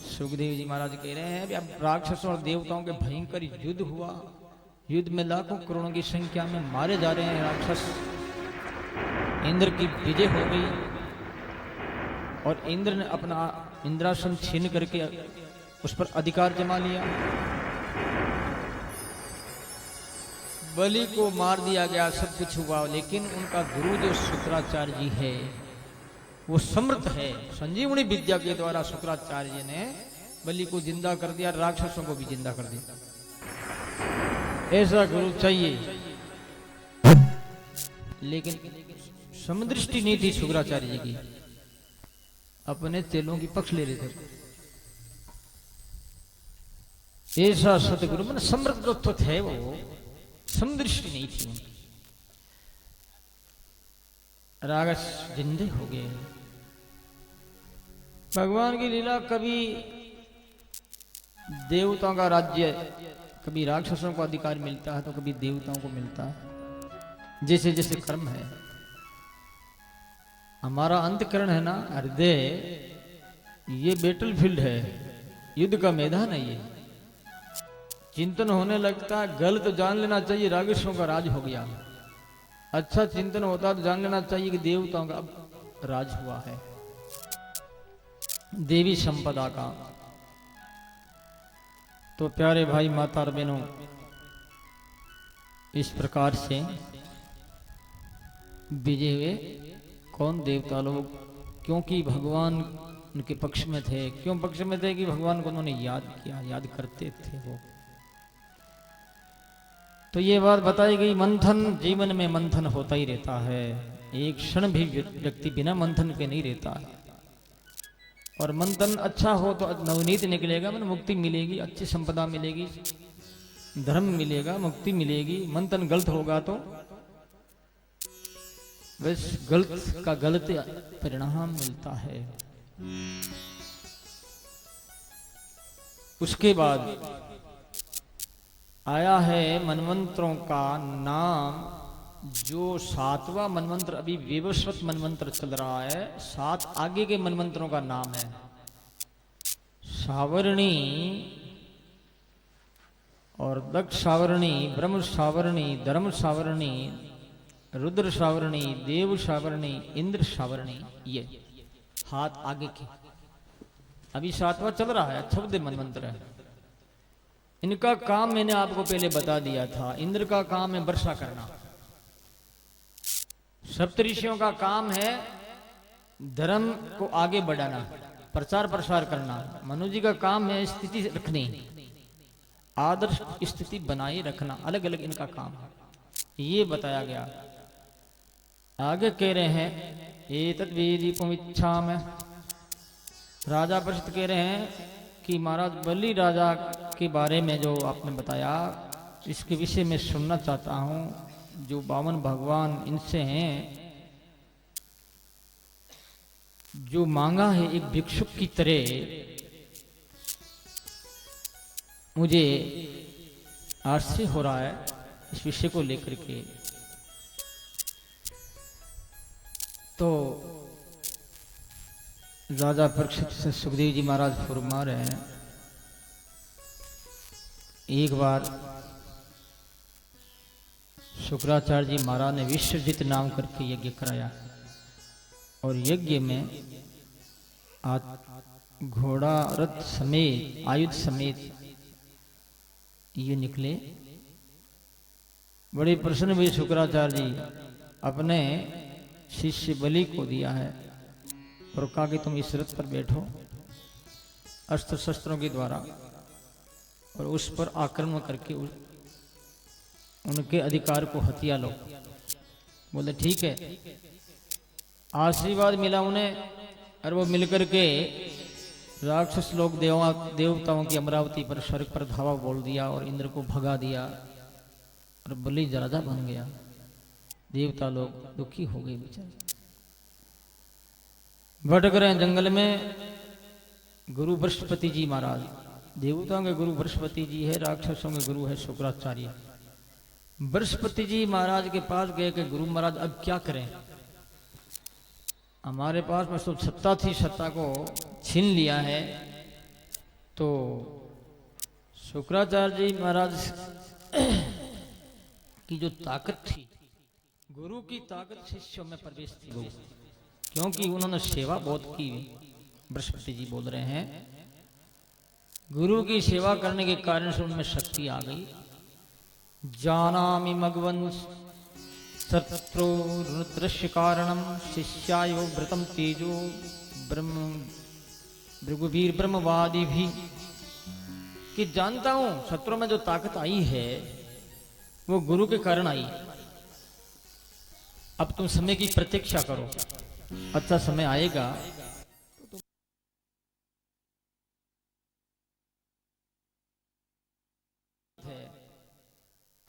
सुखदेव जी महाराज कह रहे हैं अब राक्षसों और देवताओं के भयंकर युद्ध हुआ। युद्ध में लाखों करोड़ों की संख्या में मारे जा रहे हैं राक्षस। इंद्र की विजय हो गई और इंद्र ने अपना इंद्रासन छीन करके उस पर अधिकार जमा लिया। बलि को मार दिया गया, सब कुछ हुआ, लेकिन उनका गुरु जो शुक्राचार्य जी है वो समर्थ है। संजीवनी विद्या के द्वारा शुक्राचार्य जी ने बलि को जिंदा कर दिया, राक्षसों को भी जिंदा कर दिया। ऐसा गुरु चाहिए। लेकिन समदृष्टि नहीं थी शुक्राचार्य जी की, अपने चेलों की पक्ष ले रहे थे। ऐसा सतगुरु मन समृद्ध तो थे, वो समदृष्टि नहीं थी उनकी। राक्षस जिंदे हो गए। भगवान की लीला, कभी देवताओं का राज्य, कभी राक्षसों को अधिकार मिलता है तो कभी देवताओं को मिलता है, जैसे जैसे कर्म है। हमारा अंतकरण है ना, हृदय, ये बैटलफील्ड है, युद्ध का मैदान है। ये चिंतन होने लगता है, गलत जान लेना चाहिए राक्षसों का राज हो गया। अच्छा चिंतन होता तो जान लेना चाहिए कि देवताओं का अब राज हुआ है, देवी संपदा का। तो प्यारे भाई माता और बहनों, इस प्रकार से विजय हुए कौन? देवता लोग। क्योंकि भगवान उनके पक्ष में थे। क्यों पक्ष में थे? कि भगवान को उन्होंने याद किया, याद करते थे वो। तो ये बात बताई गई, मंथन, जीवन में मंथन होता ही रहता है। एक क्षण भी व्यक्ति बिना मंथन के नहीं रहता है। और मंथन अच्छा हो तो नवनीत निकलेगा, मतलब मुक्ति मिलेगी, अच्छी संपदा मिलेगी, धर्म मिलेगा, मुक्ति मिलेगी। मंथन गलत होगा तो बस गलत का गलत परिणाम मिलता है। उसके बाद आया है मनमंत्रों का नाम, जो 7वां मनमंत्र अभी विवस्वत मनमंत्र चल रहा है। 7 आगे के मनमंत्रों का नाम है सावरणी और दक्ष सावरणी, ब्रह्म सावरणी, धर्म सावरणी, रुद्र सावरणी, देव सावरणी, इंद्र सावरणी। ये हाथ आगे के अभी 7वां चल रहा है, 14 मनमंत्र है। इनका काम मैंने आपको पहले बता दिया था। इंद्र का काम है वर्षा करना, सप्तऋषियों का काम है धर्म को आगे बढ़ाना, प्रचार प्रसार करना। मनु जी का काम है स्थिति रखनी, आदर्श स्थिति बनाए रखना। अलग अलग इनका काम है, ये बताया गया। आगे कह रहे हैं एतद् वेदीपमिच्छा में, राजा परिषद कह रहे हैं कि महाराज बलि राजा के बारे में जो आपने बताया, इसके विषय में सुनना चाहता हूं। जो 52 भगवान इनसे हैं, जो मांगा है एक भिक्षुक की तरह, मुझे आश्चर्य हो रहा है इस विषय को लेकर के। तो राजा परीक्षित से सुखदेव जी महाराज फरमा रहे हैं, एक बार शुक्राचार्य जी महाराज ने विश्वजित नाम करके यज्ञ कराया और यज्ञ में घोड़ा रथ समेत, आयुध समेत ये निकले। बड़े प्रसन्न हुए शुक्राचार्य जी, अपने शिष्य बलि को दिया है और कहा कि तुम इस रथ पर बैठो अस्त्र शस्त्रों के द्वारा और उस पर आक्रमण करके उनके अधिकार को हथिया लो। बोले ठीक है। आशीर्वाद मिला उन्हें और वो मिलकर के राक्षस लोग देवताओं की अमरावती पर स्वर्ग पर धावा बोल दिया और इंद्र को भगा दिया और बलि राजा बन गया। देवता लोग दुखी हो गए बेचारे, भटक रहे जंगल में। गुरु बृहस्पति जी महाराज देवताओं के गुरु बृहस्पति जी है, राक्षसों के गुरु है शुक्राचार्य। बृहस्पति जी महाराज के पास गए कि गुरु महाराज अब क्या करें, हमारे पास में तो सत्ता थी, सत्ता को छीन लिया है। तो शुक्राचार्य जी महाराज की जो ताकत थी, गुरु की ताकत शिष्यों में प्रवेश थी वो, क्योंकि उन्होंने सेवा बहुत की। बृहस्पति जी बोल रहे हैं गुरु की सेवा करने के कारण से उनमें शक्ति आ गई। जानामि मघवन शत्रु रुद्रस्य कारणम शिष्यायो व्रतम तेजो ब्रह्म भृगुवीर ब्रह्मवादी भी, कि जानता हूं शत्रु में जो ताकत आई है वो गुरु के कारण आई। अब तुम समय की प्रतीक्षा करो, अच्छा समय आएगा।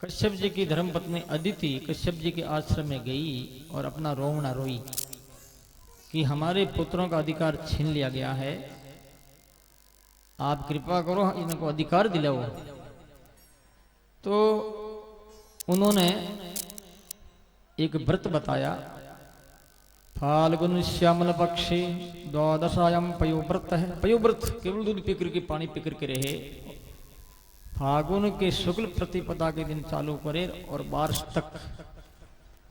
कश्यप जी की धर्मपत्नी अदिति कश्यप जी के आश्रम में गई और अपना रोना रोई कि हमारे पुत्रों का अधिकार छीन लिया गया है, आप कृपा करो इनको अधिकार दिलाओ। तो उन्होंने एक व्रत बताया, फाल्गुन श्यामल पक्षे द्वादशायाम पयोव्रत है। पयोव्रत केवल दूध पीकर के पानी पीकर के रहे, फागुन के शुक्ल प्रतिपदा के दिन चालू करे और बारिश तक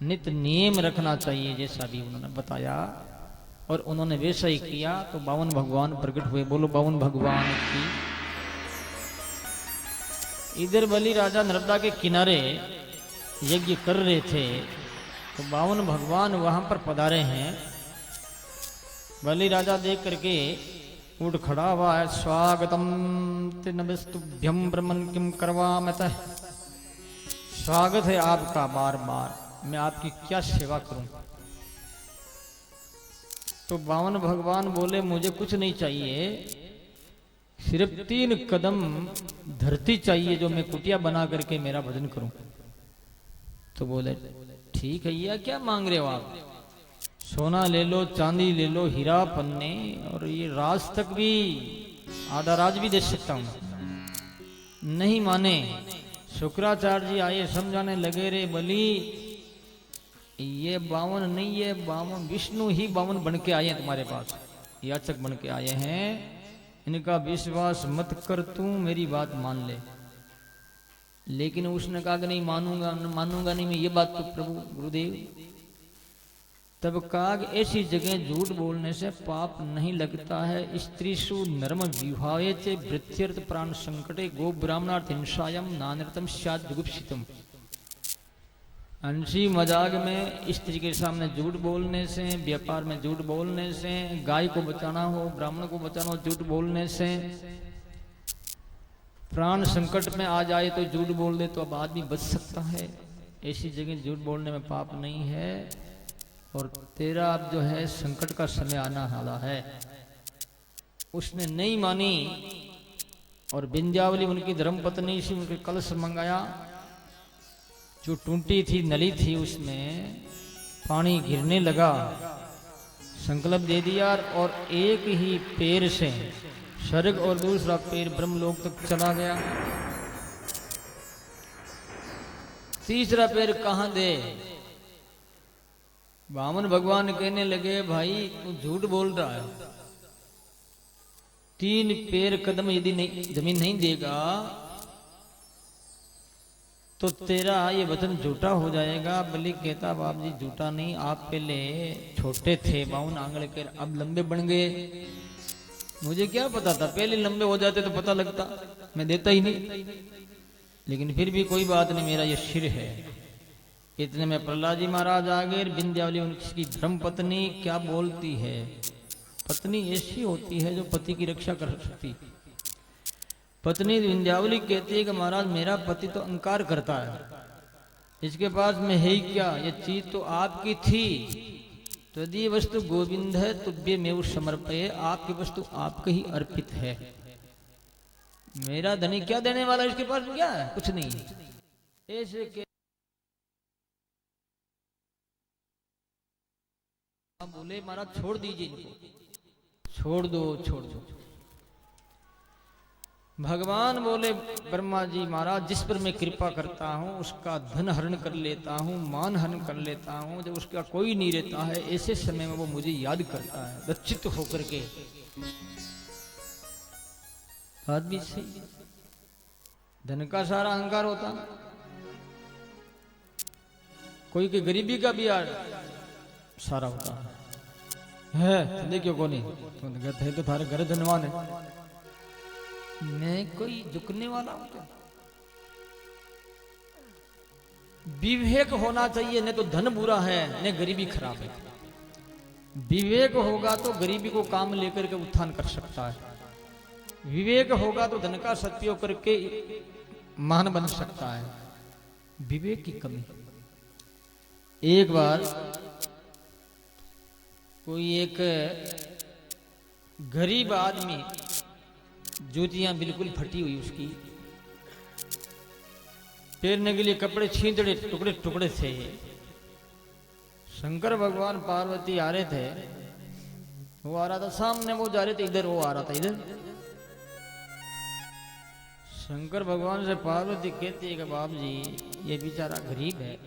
नित्य नियम रखना चाहिए, जैसा भी उन्होंने बताया। और उन्होंने वैसा ही किया तो 52 भगवान प्रकट हुए। बोलो 52 भगवान की। इधर बलि राजा नर्मदा के किनारे यज्ञ कर रहे थे तो 52 भगवान वहां पर पधारे हैं। बलि राजा देख करके उठ खड़ा हुआ है, स्वागतम नमस्तुभ्यम ब्रह्मन किम करवामतः। स्वागत है आपका बार बार, मैं आपकी क्या सेवा करूं। तो 52 भगवान बोले मुझे कुछ नहीं चाहिए, सिर्फ 3 कदम धरती चाहिए जो मैं कुटिया बना करके मेरा भजन करूं। तो बोले ठीक है, यह क्या मांग रहे हो आप, सोना ले लो, चांदी ले लो, हीरा पन्ने, और ये राज तक भी, आधा राज भी दे सकता हूं। नहीं माने। शुक्राचार्य जी आए, समझाने लगे, रे बलि ये 52 नहीं है, 52 विष्णु ही 52 बन के आए हैं तुम्हारे पास, याचक बन के आए हैं, इनका विश्वास मत कर, तू मेरी बात मान ले। लेकिन उसने कहा कि नहीं मानूंगा, मानूंगा नहीं मैं, ये बात तो प्रभु गुरुदेव। तब काग ऐसी जगह झूठ बोलने से पाप नहीं लगता है। स्त्रीषु नर्म विभावे चे वृत्त्यर्थ प्राण संकटे गो ब्राह्मणार्थ हिंसायम नानृतम स्यात् जुगुप्सितम। हंसी मजाक में स्त्री के सामने झूठ बोलने से, व्यापार में झूठ बोलने से, गाय को बचाना हो, ब्राह्मण को बचाना हो, झूठ बोलने से, प्राण संकट में आ जाए तो झूठ बोल दे तो अब आदमी बच सकता है। ऐसी जगह झूठ बोलने में पाप नहीं है। और तेरा अब जो है संकट का समय आना वाला है। उसने नहीं मानी और विंध्यावली उनकी धर्मपत्नी से उनके कलश मंगाया, जो टूटी थी नली थी उसमें पानी गिरने लगा, संकल्प दे दिया और एक ही पैर से स्वर्ग और दूसरा पैर ब्रह्मलोक तक चला गया। तीसरा पैर कहां दे। 52 भगवान कहने लगे भाई तू झूठ बोल रहा है, 3 पैर कदम यदि नहीं जमीन नहीं देगा तो तेरा ये वचन झूठा हो जाएगा। बलि कहता बाप जी झूठा नहीं, आप पहले छोटे थे 52 आंगल के, अब लंबे बन गए। मुझे क्या पता था, पहले लंबे हो जाते तो पता लगता, मैं देता ही नहीं। लेकिन फिर भी कोई बात नहीं, मेरा ये शिर है। इतने में प्रहलाद जी महाराज आ गए। विंध्यावली उनकी धर्म पत्नी क्या बोलती है, पत्नी ऐसी होती है जो पति की रक्षा कर सकती। पत्नी विंध्यावली कहती है कि महाराज मेरा पति तो अहंकार करता है, इसके पास में है ही क्या, ये चीज तो आपकी थी, तो यदि ये वस्तु गोविंद है तुभ्य में समर्पये, आपकी वस्तु आपके ही अर्पित है। मेरा धनी क्या देने वाला, इसके पास क्या है, कुछ नहीं। ऐसे के बोले महाराज छोड़ दीजिए इनको, छोड़ दो छोड़ दो। भगवान बोले ब्रह्मा जी महाराज, जिस पर मैं कृपा करता हूं उसका धन हरण कर लेता हूं, मान हरण कर लेता हूं। जब उसका कोई नहीं रहता है ऐसे समय में वो मुझे याद करता है लज्जित होकर के। बात भी सही, धन का सारा अहंकार होता, कोई की गरीबी का भी सारा होता है। देखियो को नहीं तो कहते हैं तो थारे घर धनवान है, मैं कोई झुकने वाला हूं क्या? विवेक होना चाहिए, नहीं तो धन बुरा है न गरीबी खराब है। विवेक होगा तो गरीबी को काम लेकर के उत्थान कर सकता है, विवेक होगा तो धन का सदुपयोग करके महान बन सकता है। विवेक की कमी। एक बार कोई एक गरीब आदमी, जूतियां बिल्कुल फटी हुई उसकी, पहनने के लिए कपड़े छींदड़े टुकड़े टुकड़े थे। शंकर भगवान पार्वती आ रहे थे, वो आ रहा था सामने, वो जा रहे थे इधर, वो आ रहा था इधर। शंकर भगवान से पार्वती कहती है कि बाप जी ये बेचारा गरीब है,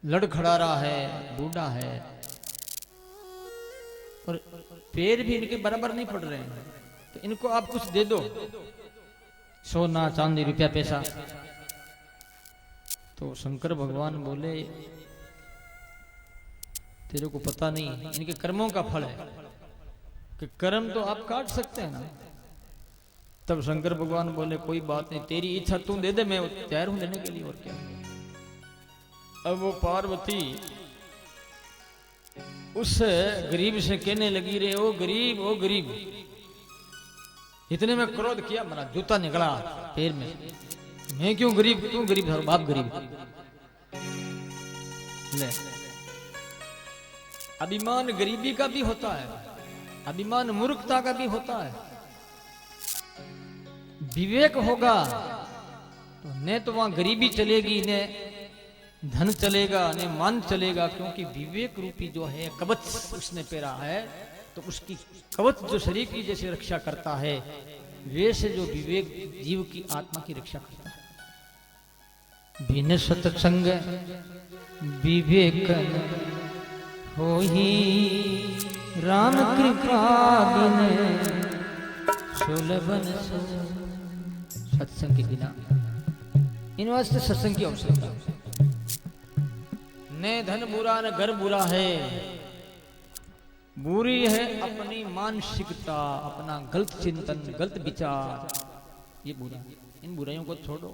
लड़खड़ा रहा है, बूढ़ा है, और पैर भी इनके बराबर नहीं पड़ रहे हैं, तो इनको आप कुछ दे दो, सोना चांदी रुपया पैसा। तो शंकर भगवान बोले तेरे को पता नहीं इनके कर्मों का फल है कि कर्म तो आप काट सकते हैं ना। तब शंकर भगवान बोले कोई बात नहीं, तेरी इच्छा तू दे दे, मैं तैयार हूं देने के लिए, और क्या। अब वो पार्वती उस गरीब से कहने लगी, रे ओ गरीब, ओ गरीब। इतने में क्रोध किया, मेरा जूता निकला पैर में, मैं क्यों गरीब, तू गरीब, बाप गरीब। ले, अभिमान गरीबी का भी होता है, अभिमान मूर्खता का भी होता है। विवेक होगा तो न तो वहां गरीबी चलेगी, न धन चलेगा, न मान चलेगा, क्योंकि विवेक रूपी जो है कवच उसने पहना है, तो उसकी कवच जो शरीर की जैसे रक्षा करता है, वैसे जो विवेक जीव की आत्मा की रक्षा करता है। बिन सत्संग विवेक होहि, राम कृपा बिन सुलभन सत्संग के बिना, इन वास्ते सत्संग की आवश्यकता। न धन बुरा न घर बुरा है, बुरी है अपनी मानसिकता, अपना गलत चिंतन, गलत विचार, ये बुरा। इन बुराइयों को छोड़ो,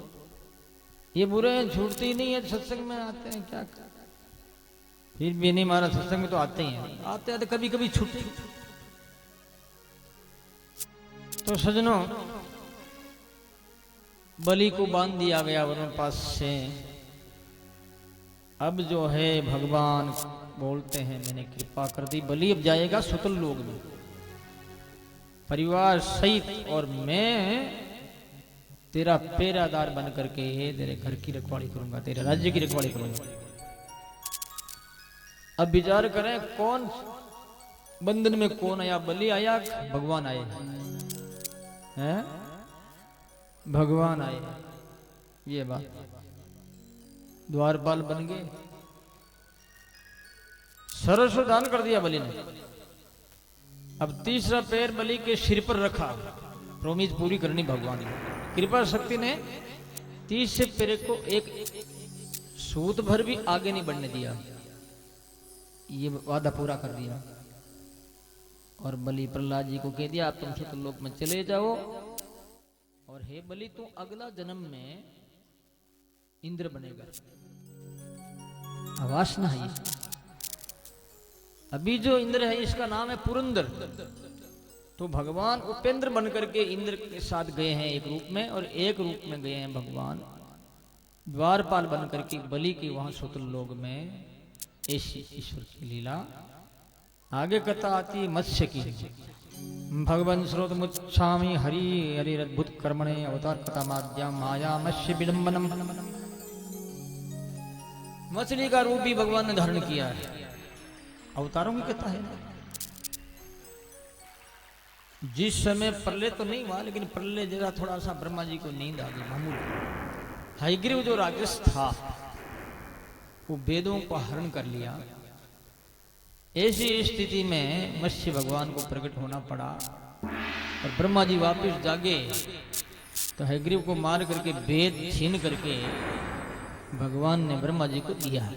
ये बुराइयां छूटती नहीं है। सत्संग में आते हैं क्या, फिर भी नहीं मारा, सत्संग में तो आते ही हैं, आते हैं तो कभी कभी छूटते। तो सजनों, बलि को बांध दिया गया वरुण पास से। अब जो है भगवान बोलते हैं मैंने कृपा कर दी, बलि अब जाएगा सुतल लोक में परिवार सहित, और मैं तेरा पेरादार बन करके तेरे घर की रखवाली करूंगा, तेरे राज्य की रखवाली करूंगा। अब विचार करें कौन बंधन में कौन आया, बलि आया, भगवान आए हैं? भगवान आए। ये बात, द्वारपाल बन गए, सर्वस्व दान कर दिया बलि ने। अब तीसरा पैर बलि के सिर पर रखा, प्रोमिस पूरी करनी भगवान की कृपा शक्ति ने। तीसरे पैर को एक सूत भर भी आगे नहीं बढ़ने दिया, ये वादा पूरा कर दिया। और बलि प्रहलाद जी को कह दिया आप तुम सुतल लोक में चले जाओ, और हे बलि तू अगला जन्म में इंद्र बनेगा। वासना है, अभी जो इंद्र है इसका नाम है पुरंदर। तो भगवान उपेंद्र बनकर के इंद्र के साथ गए हैं एक रूप में, और एक रूप में गए हैं भगवान द्वारपाल बनकर के बलि के वहां सुतल लोक में। ऐसी ईश्वर की लीला। आगे कथा आती है मत्स्य की। भगवान स्रोत मुच्छामी हरि हरि अद्भुत कर्मणे अवतार कथा माध्या माया मत्स्य विडंबनम। मछली का रूप भी भगवान ने धारण किया है, अवतारों की कथा है। जिस समय प्रलय तो नहीं हुआ, लेकिन प्रलय जरा थोड़ा सा ब्रह्मा जी को नींद आ गई मामूली। हयग्रीव जो राक्षस था वो वेदों को हरण कर लिया। ऐसी स्थिति में मत्स्य भगवान को प्रकट होना पड़ा और ब्रह्मा जी वापिस जागे तो हयग्रीव को मार करके वेद छीन करके भगवान ने ब्रह्मा जी को दिया।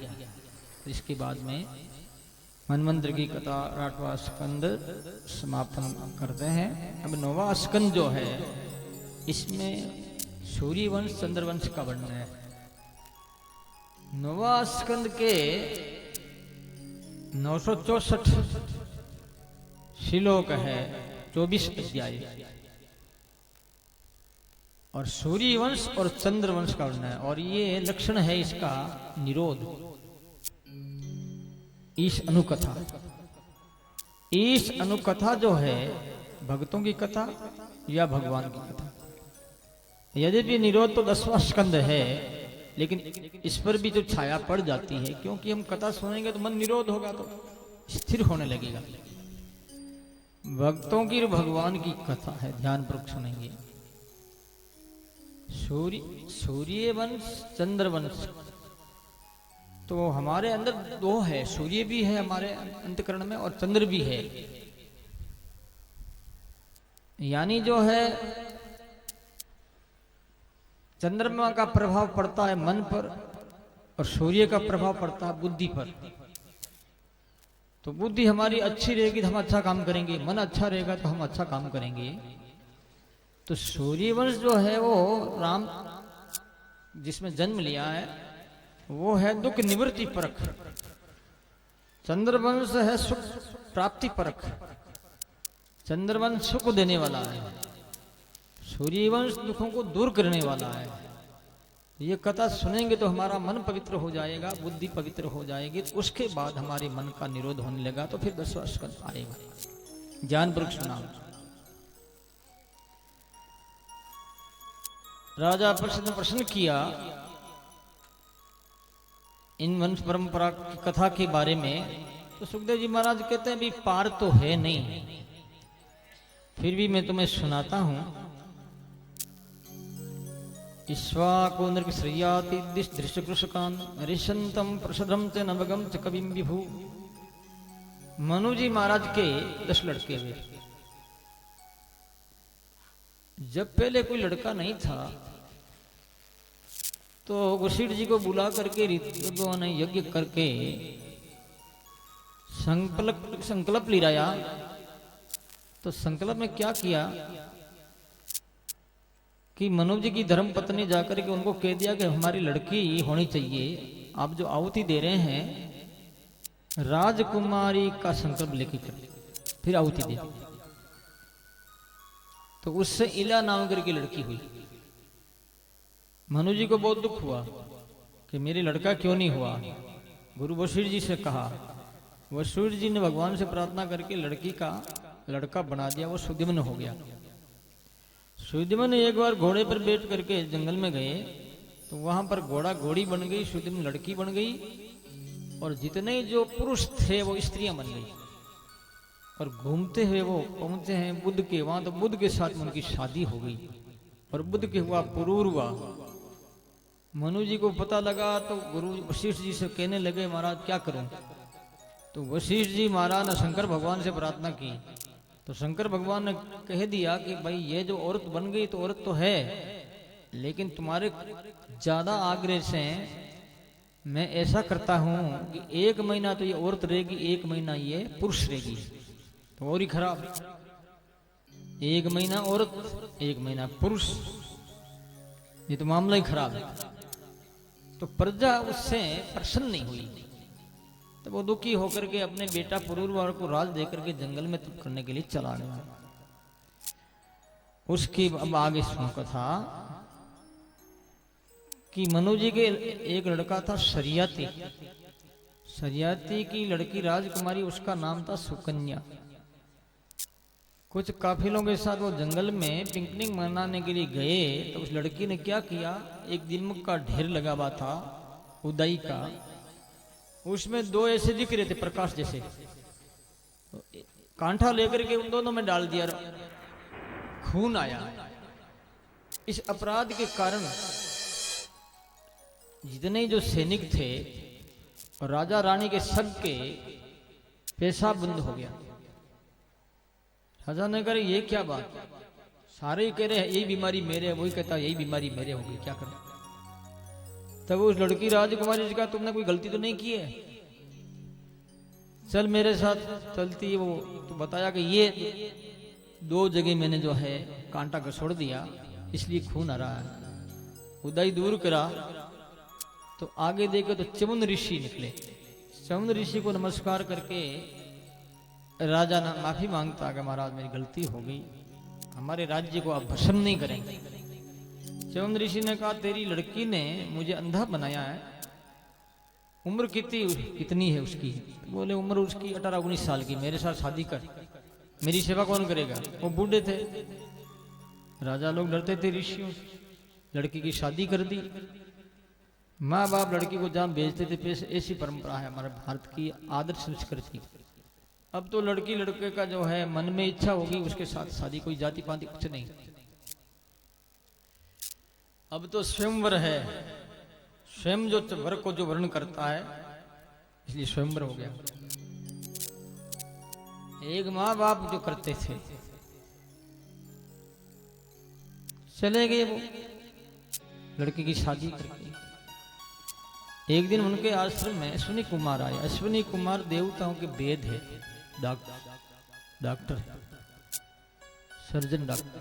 इसके बाद में मनमंत्र की कथा 8वां स्कंद समापन करते हैं। अब 9वां स्कंद जो है इसमें सूर्य वंश चंद्र वंश का वर्णन है। 9वां स्कंद के 964 श्लोक है, 24 अध्याय, और सूर्य वंश और चंद्र वंश का वर्णन है। और ये लक्षण है इसका निरोध। ईश अनुकथा, ईश अनुकथा जो है भक्तों की कथा या भगवान की कथा। यद्यपि निरोध तो 10वां स्कंद है, लेकिन इस पर भी जो छाया पड़ जाती है, क्योंकि हम कथा सुनेंगे तो मन निरोध होगा तो स्थिर होने लगेगा। भक्तों की और भगवान की कथा है, ध्यान पूर्वक सुनेंगे। सूर्य वंश चंद्र वंश, तो हमारे अंदर दो है, सूर्य भी है हमारे अंतकरण में और चंद्र भी है। यानी जो है चंद्रमा का प्रभाव पड़ता है मन पर और सूर्य का प्रभाव पड़ता है बुद्धि पर। तो बुद्धि हमारी अच्छी रहेगी तो हम अच्छा काम करेंगे, मन अच्छा रहेगा तो हम अच्छा काम करेंगे। तो सूर्यवंश जो है वो राम जिसमें जन्म लिया है वो है दुख निवृत्ति परख। चंद्रवंश है सुख प्राप्ति परख। चंद्रवंश सुख देने वाला है, सूर्यवंश दुखों को दूर करने वाला है। ये कथा सुनेंगे तो हमारा मन पवित्र हो जाएगा, बुद्धि पवित्र हो जाएगी, तो उसके बाद हमारे मन का निरोध होने लगा, तो फिर 10वां स्कंद आएगा। ज्ञानपूर्वक सुना। राजा प्रश्न किया इन वंश परंपरा की कथा के बारे में, तो सुखदेव जी महाराज कहते हैं भी पार तो है नहीं, फिर भी मैं तुम्हें सुनाता हूं। ईश्वा को नृश्रयाति दृश्य कृषकान ऋषंतम प्रसदम च नवगम च कविम विभु। मनु जी महाराज के 10 लड़के हुए। जब पहले कोई लड़का नहीं था तो वशिष्ठ जी को बुला करके ऋतुओं ने यज्ञ करके संकल्प लिराया। तो संकल्प में क्या किया कि मनु जी की धर्म पत्नी जाकर के उनको कह दिया कि हमारी लड़की होनी चाहिए, आप जो आहुति दे रहे हैं राजकुमारी का संकल्प लेके चले, फिर आहुति दे। तो उससे इला नाम करके लड़की हुई। मनु जी को बहुत दुख हुआ कि मेरी लड़का क्यों नहीं हुआ। गुरु वशिष्ठ जी से कहा, वशिष्ठ जी ने भगवान से प्रार्थना करके लड़की का लड़का बना दिया, वो सुद्युम्न हो गया। सुद्युम्न एक बार घोड़े पर बैठ करके जंगल में गए तो वहां पर घोड़ा घोड़ी बन गई, सुद्युम्न लड़की बन गई, और जितने जो पुरुष थे वो स्त्रियां बन गई। और घूमते हुए वो पहुंचे हैं बुद्ध के वहां, तो बुद्ध के साथ में उनकी शादी हो गई और बुद्ध के हुआ पुरूरवा। मनु जी को पता लगा तो गुरु वशिष्ठ जी से कहने लगे महाराज क्या करूं। तो वशिष्ठ जी महाराज ने शंकर भगवान से प्रार्थना की। तो शंकर भगवान ने कह दिया कि भाई ये जो औरत बन गई तो औरत तो है, लेकिन तुम्हारे ज्यादा आग्रह से मैं ऐसा करता हूं कि 1 महीना तो ये औरत रहेगी, 1 महीना ये पुरुष रहेगी। तो और ही खराब, 1 महीना औरत 1 महीना पुरुष, ये तो मामला ही खराब है। तो प्रजा उससे प्रसन्न नहीं हुई। तो वो दुखी होकर के अपने बेटा पुरूरवा को राज देकर के जंगल में तप करने के लिए चला गया। उसकी अब आगे सुनो कथा कि मनु जी के एक लड़का था शरियाती। शरियाती की लड़की राजकुमारी, उसका नाम था सुकन्या। कुछ काफिलों के साथ वो जंगल में पिकनिक मनाने के लिए गए तो उस लड़की ने क्या किया, एक दिलमुख का ढेर लगा हुआ था उदाई का, उसमें 2 ऐसे दिख रहे थे प्रकाश जैसे। कांटा लेकर के उन दोनों में डाल दिया, खून आया। इस अपराध के कारण जितने जो सैनिक थे और राजा रानी के सबके पेशाब बंद हो गया। राजा ने कहा ये क्या बात, सारे ही कह रहे हैं यही बीमारी मेरे है, वही कहता यही बीमारी मेरे होगी, क्या करें। तब उस लड़की राजकुमारी जी का तुमने कोई गलती तो नहीं की है, चल मेरे साथ चलती। वो तो बताया कि ये 2 जगह मैंने जो है कांटा घसोड़ दिया, इसलिए खून आ रहा है। उदाई दूर करा तो आगे देखे तो च्यवन ऋषि निकले। च्यवन ऋषि को नमस्कार करके राजा ने माफी मांगता कि महाराज मेरी गलती हो गई, हमारे राज्य को आप भस्म नहीं करेंगे। च्यवन ऋषि ने कहा तेरी लड़की ने मुझे अंधा बनाया है, उम्र कितनी है उसकी? बोले उम्र उसकी 18-19 साल की, मेरे साथ शादी कर, मेरी सेवा कौन करेगा? वो बूढ़े थे, राजा लोग डरते थे ऋषियों से। लड़की की शादी कर दी। माँ बाप लड़की को जहाँ भेजते थे, ऐसी परंपरा है हमारे भारत की, आदर संस्कृति। अब तो लड़की लड़के का जो है मन में इच्छा होगी उसके साथ शादी, कोई जाति पाति कुछ नहीं। अब तो स्वयंवर है, स्वयं जो वर को जो वर्ण करता है, इसलिए स्वयंवर हो गया। एक माँ बाप जो करते थे, चले गए वो लड़की की शादी करके। एक दिन उनके आश्रम में अश्विनी कुमार आए। अश्विनी कुमार देवताओं के वेद है, डॉक्टर, सर्जन डॉक्टर।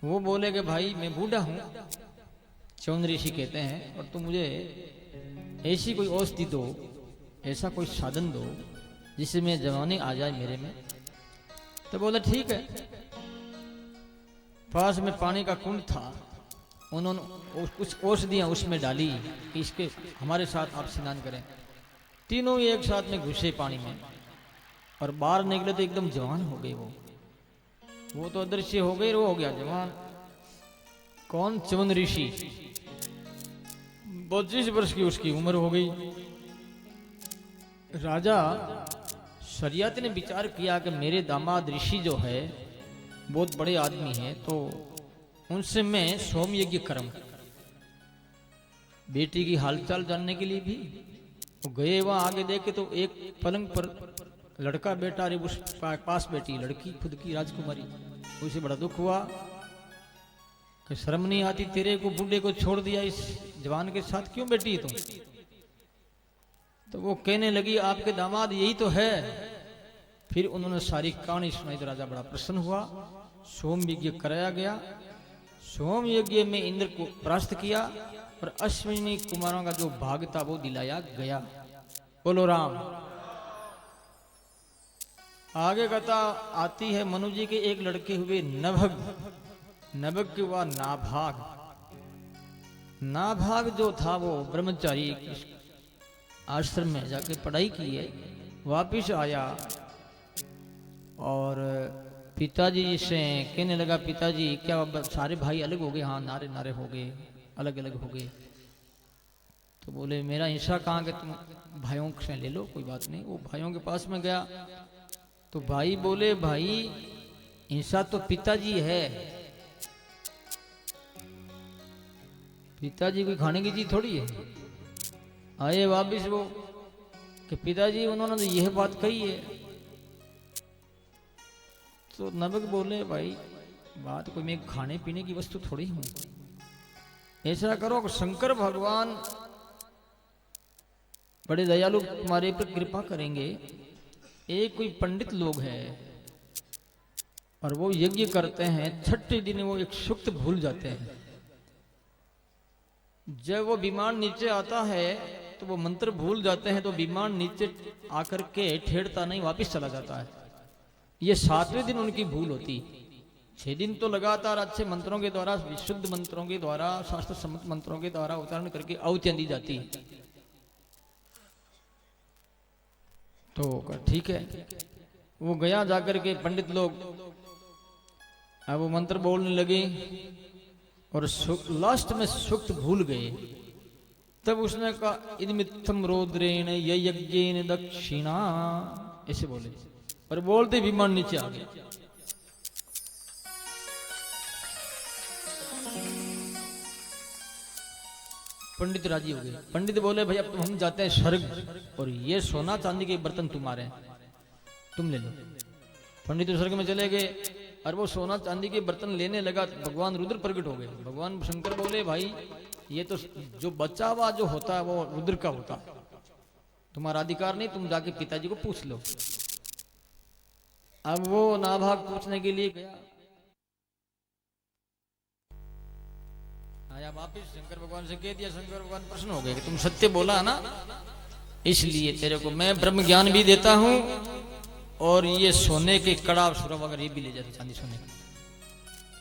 वो बोले कि भाई मैं बूढ़ा हूं, च्यवन ऋषि कहते हैं, और तुम मुझे ऐसी कोई औषधि दो, ऐसा कोई साधन दो जिससे मैं जवानी आ जाए मेरे में। तो बोला ठीक है। पास में पानी का कुंड था, उन्होंने कुछ औषधियां उसमें डाली कि इसके हमारे साथ आप स्नान करें। तीनों एक साथ में घुसे पानी में और बाहर निकले तो एकदम जवान हो गए। वो तो अदृश्य हो गए, वो हो गया जवान। कौन? च्यवन ऋषि। 25 वर्ष की उसकी उम्र हो गई। राजा शरियत ने विचार किया कि मेरे दामाद ऋषि जो है बहुत बड़े आदमी हैं, तो उनसे मैं सोम यज्ञ करम, बेटी की हालचाल जानने के लिए भी। वो गए वहां, आगे देखे तो एक पलंग पर लड़का बैठा, अरे उस पास बैठी लड़की खुद की राजकुमारी। उसे बड़ा दुख हुआ कि शर्म नहीं आती तेरे को, बूढ़े को छोड़ दिया, इस जवान के साथ क्यों बैठी तुम? तो वो कहने लगी आपके दामाद यही तो है। फिर उन्होंने सारी कहानी सुनाई तो राजा बड़ा प्रसन्न हुआ। सोम यज्ञ कराया गया। सोम यज्ञ में इंद्र को परास्त किया और अश्विनी कुमारों का जो भाग था वो दिलाया गया। बोलो राम। आगे कथा आती है मनु जी के एक लड़के हुए नभग। नभग के हुआ नाभाग। नाभाग जो था वो ब्रह्मचारी आश्रम में जाके पढ़ाई की है, वापिस आया और पिताजी से कहने लगा, पिताजी क्या सारे भाई अलग हो गए? हाँ, नारे नारे हो गए, अलग अलग हो गए। तो बोले मेरा हिस्सा कहाँ के, तुम भाइयों से ले लो, कोई बात नहीं। वो भाइयों के पास में गया तो भाई बोले भाई हिस्सा तो पिताजी है, पिताजी कोई खाने की चीज थोड़ी है। आए वापिस वो कि पिताजी उन्होंने तो यह बात कही है। तो नबक बोले भाई बात कोई मैं खाने पीने की वस्तु थोड़ी हूं। ऐसा करो कि शंकर भगवान बड़े दयालु तुम्हारे पर कृपा करेंगे। एक कोई पंडित लोग हैं और वो यज्ञ करते हैं, छठे दिन वो एक सूक्त भूल जाते हैं। जब वो विमान नीचे आता है तो वो मंत्र भूल जाते हैं, तो विमान नीचे आकर के ठेड़ता नहीं, वापस चला जाता है। ये 7वें दिन उनकी भूल होती। 6 दिन तो लगातार अच्छे मंत्रों के द्वारा, विशुद्ध मंत्रों के द्वारा, शास्त्र सम्मत मंत्रों के द्वारा उच्चारण करके आहुतियां दी जाती। तो ठीक है, वो गया जाकर के पंडित लोग अब वो मंत्र बोलने लगे और लास्ट में सूक्त भूल गए। तब उसने कहा इदमित्थम रौद्रेण यज्ञेन दक्षिणा, ऐसे बोले। और बोलते विमान नीचे आ गया। पंडित राजी हो गए। पंडित बोले भाई अब तो हम जाते हैं स्वर्ग, और ये सोना चांदी के बर्तन तुम्हारे हैं, तुम ले लो। पंडित स्वर्ग में चले गए, और वो सोना चांदी के बर्तन लेने लगा, भगवान रुद्र प्रकट हो गए। भगवान शंकर बोले भाई ये तो जो बचा हुआ जो होता है वो रुद्र का होता है, तुम्हारा अधिकार नहीं, तुम जाके पिताजी को पूछ लो। अब वो नाभाग पूछने के लिए गया, आया वापिस, शंकर भगवान से कह दिया। शंकर भगवान प्रश्न हो गए कि तुम सत्य बोला है ना, इसलिए तेरे को मैं ब्रह्म ज्ञान भी देता हूं, और ये सोने के कड़ा सुरा वगैरह ये भी ले जाते, चांदी सोने का।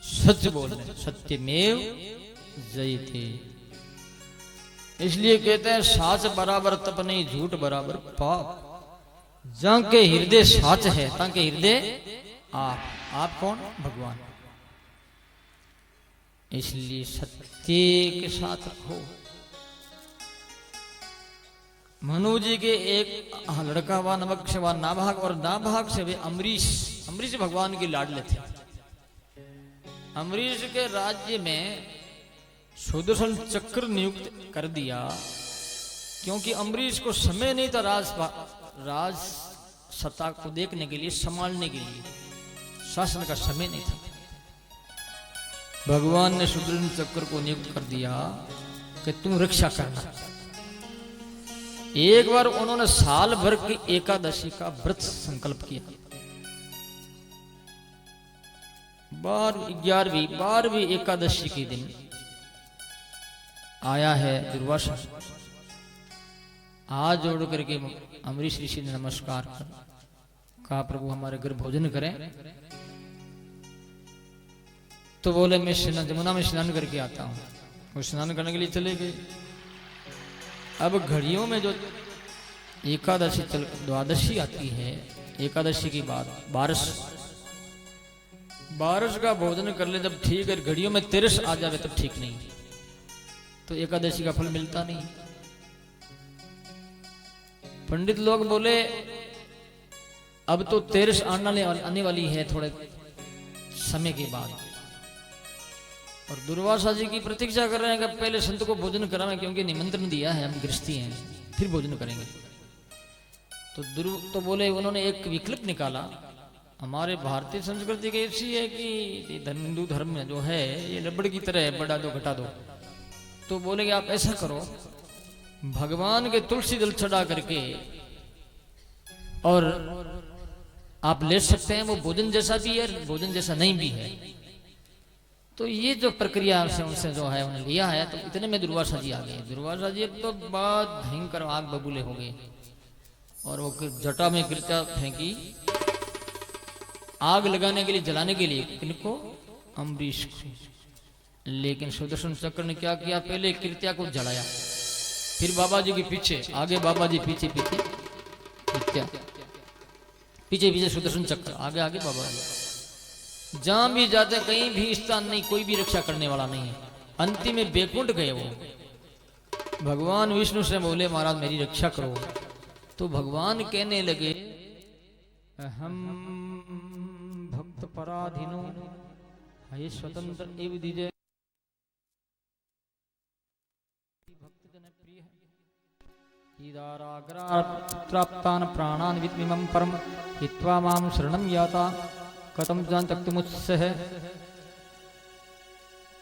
सच बोल रहे, सत्यमेव जयते। इसलिए कहते हैं साच बराबर तप नहीं, झूठ बराबर पाप। जहां के हृदय साच है ता के हृदय आप कौन? भगवान। इसलिए सत्य के साथ रखो। मनु जी के एक लड़का हुआ नमक हुआ नाभाग, और नाभाग से वे अम्बरीश भगवान के लाडले थे। अम्बरीश के राज्य में सुदर्शन चक्र नियुक्त कर दिया, क्योंकि अम्बरीश को समय नहीं था राज सत्ता को देखने के लिए, संभालने के लिए शासन का समय नहीं था। भगवान ने सुदर्शन चक्र को नियुक्त कर दिया कि तुम रक्षा करना। एक बार उन्होंने साल भर की एकादशी का व्रत संकल्प किया। 12वीं एकादशी के दिन आया है दुर्वासा, हाथ जोड़ करके अम्बरीश ऋषि ने नमस्कार कर कहा प्रभु हमारे घर भोजन करें। तो बोले मैं जमुना में स्नान करके आता हूं। वो स्नान करने के लिए चले गए। अब घड़ियों में जो एकादशी द्वादशी आती है, एकादशी के बाद बारस का भोजन कर ले जब ठीक है, घड़ियों में 13 आ जावे तब ठीक नहीं, तो एकादशी का फल मिलता नहीं। पंडित लोग बोले अब तो 13 आने वाली है थोड़े समय के बाद, और दुर्वासा जी की प्रतीक्षा कर रहे हैं कि पहले संत को भोजन कराएं, क्योंकि निमंत्रण दिया है, हम गृहस्थी हैं, फिर भोजन करेंगे। तो बोले उन्होंने एक विकल्प निकाला। हमारे भारतीय संस्कृति की ऐसी है कि हिंदू धर्म में जो है ये रबड़ की तरह है, बढ़ा दो घटा दो। तो बोले कि आप ऐसा करो, भगवान के तुलसी दल चढ़ा करके और आप ले सकते हैं, वो भोजन जैसा भी है, भोजन जैसा नहीं भी है। तो ये जो प्रक्रिया से उनसे जो है उन्हें लिया है, तो इतने में दुर्वासा जी आ गए। दुर्वासा जी तो बहुत भयंकर आग बबूले हो गए, और वो जटा में कृत्या फेंकी आग लगाने के लिए, जलाने के लिए, किनको? अम्बरीश को। लेकिन सुदर्शन चक्र ने क्या किया, पहले कृत्या को जलाया, फिर बाबा जी के पीछे, आगे बाबा जी, पीछे पीछे कृत्या, पीछे पीछे सुदर्शन चक्र, आगे आगे बाबा जी। जहां भी जाते कहीं भी स्थान नहीं, कोई भी रक्षा करने वाला नहीं है। अंतिम में बैकुंठ गए वो, भगवान विष्णु से बोले महाराज मेरी रक्षा करो। तो भगवान कहने लगे हम भक्त पराधीनो हे स्वतंत्र एवं दीजे भक्त जन प्रिय ईदाराग्राप्तान प्राणान विद्मिमं परम हित्वा मां शरणं याता कथम जान तक मुझसे है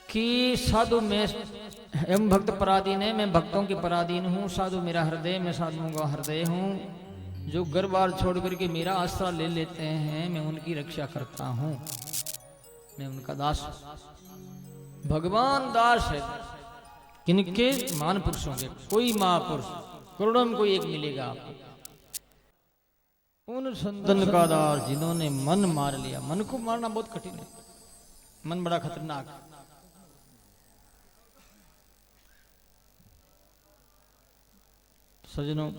कि साधु में एवं भक्त पराधीन है, मैं भक्तों के पराधीन हूँ। साधु मेरा हृदय, मैं साधुओं का हृदय हूँ। जो घर बार छोड़ करके मेरा आश्रय ले लेते हैं, मैं उनकी रक्षा करता हूँ, मैं उनका दास। भगवान दास है किनके? मान पुरुषों के। कोई महापुरुष करोड़ों में कोई एक मिलेगा आपको, उन संतन का दास जिन्होंने मन मार लिया। मन को मारना बहुत कठिन है, मन बड़ा खतरनाक है। सजनों,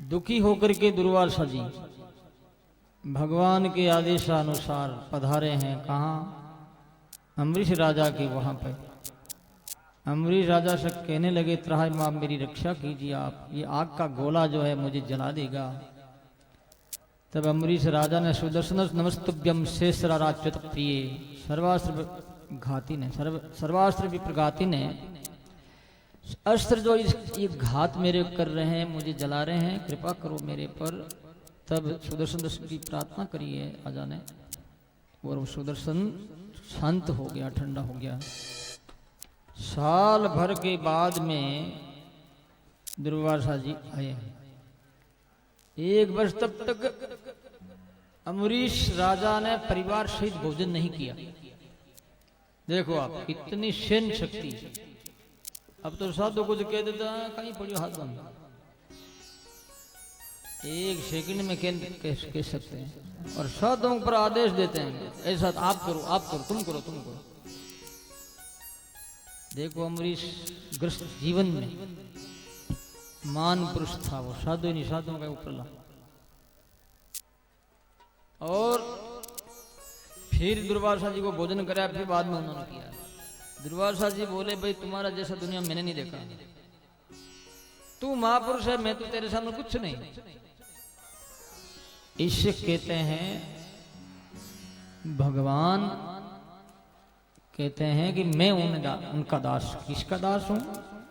दुखी होकर के दुर्वासा जी भगवान के आदेशानुसार पधारे हैं। कहाँ? अम्बरीश राजा के वहां पे। अम्बरीश राजा से कहने लगे त्राहि मां मेरी रक्षा कीजिए आप, ये आग का गोला जो है मुझे जला देगा। तब अम्बरीश राजा ने सुदर्शन नमस्तुभ्यम शेषराच्युत प्रिय सर्वास्त्र घाती ने सर्वास्त्र विप्रघाती ने अस्त्र जो ये घात मेरे कर रहे हैं, मुझे जला रहे हैं, कृपा करो मेरे पर। तब सुदर्शन दर्शन की प्रार्थना करी है राजा ने, और वो सुदर्शन शांत हो गया, ठंडा हो गया। साल भर के बाद में दुर्वासा जी आए। एक वर्ष तब तक अम्बरीश राजा ने परिवार सहित भोजन नहीं किया। देखो आप, इतनी सैन्य शक्ति। अब तो साधु कुछ कह देता है, कहीं पड़ियो हाथ बंद, एक सेकंड में कह सकते हैं। और साधुओं पर आदेश देते हैं, ऐसा आप करो, आप करो, तुम करो, तुम करो। देखो अम्बरीश ग्रस्त जीवन में मान पुरुष था, वो साधु नहीं, साधुओं का ऊपर ला। और फिर दुर्वासा जी को भोजन कराया, फिर बाद में उन्होंने किया। दुर्वासा जी बोले, भाई तुम्हारा जैसा दुनिया मैंने नहीं देखा, तू महापुरुष है, मैं तो तेरे सामने कुछ नहीं। इससे कहते हैं भगवान कहते हैं कि मैं उनका दास। किसका दास हूं?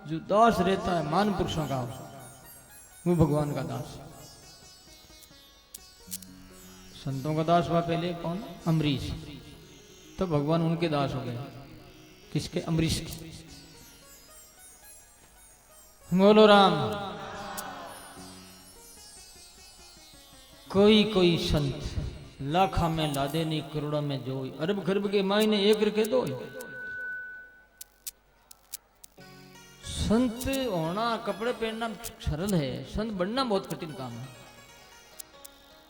जो दास रहता है मान पुरुषों का, वो भगवान का दास। संतों का दास हुआ पहले कौन? अम्बरीश। तो भगवान उनके दास हो गए। किसके? अम्बरीश के। बोलो राम। कोई कोई संत लाखा में लादे नहीं, करोड़ों में जो, अरब खरब के मायने एक रखे दो। संत होना, कपड़े पहनना सरल है, संत बनना बहुत कठिन काम है।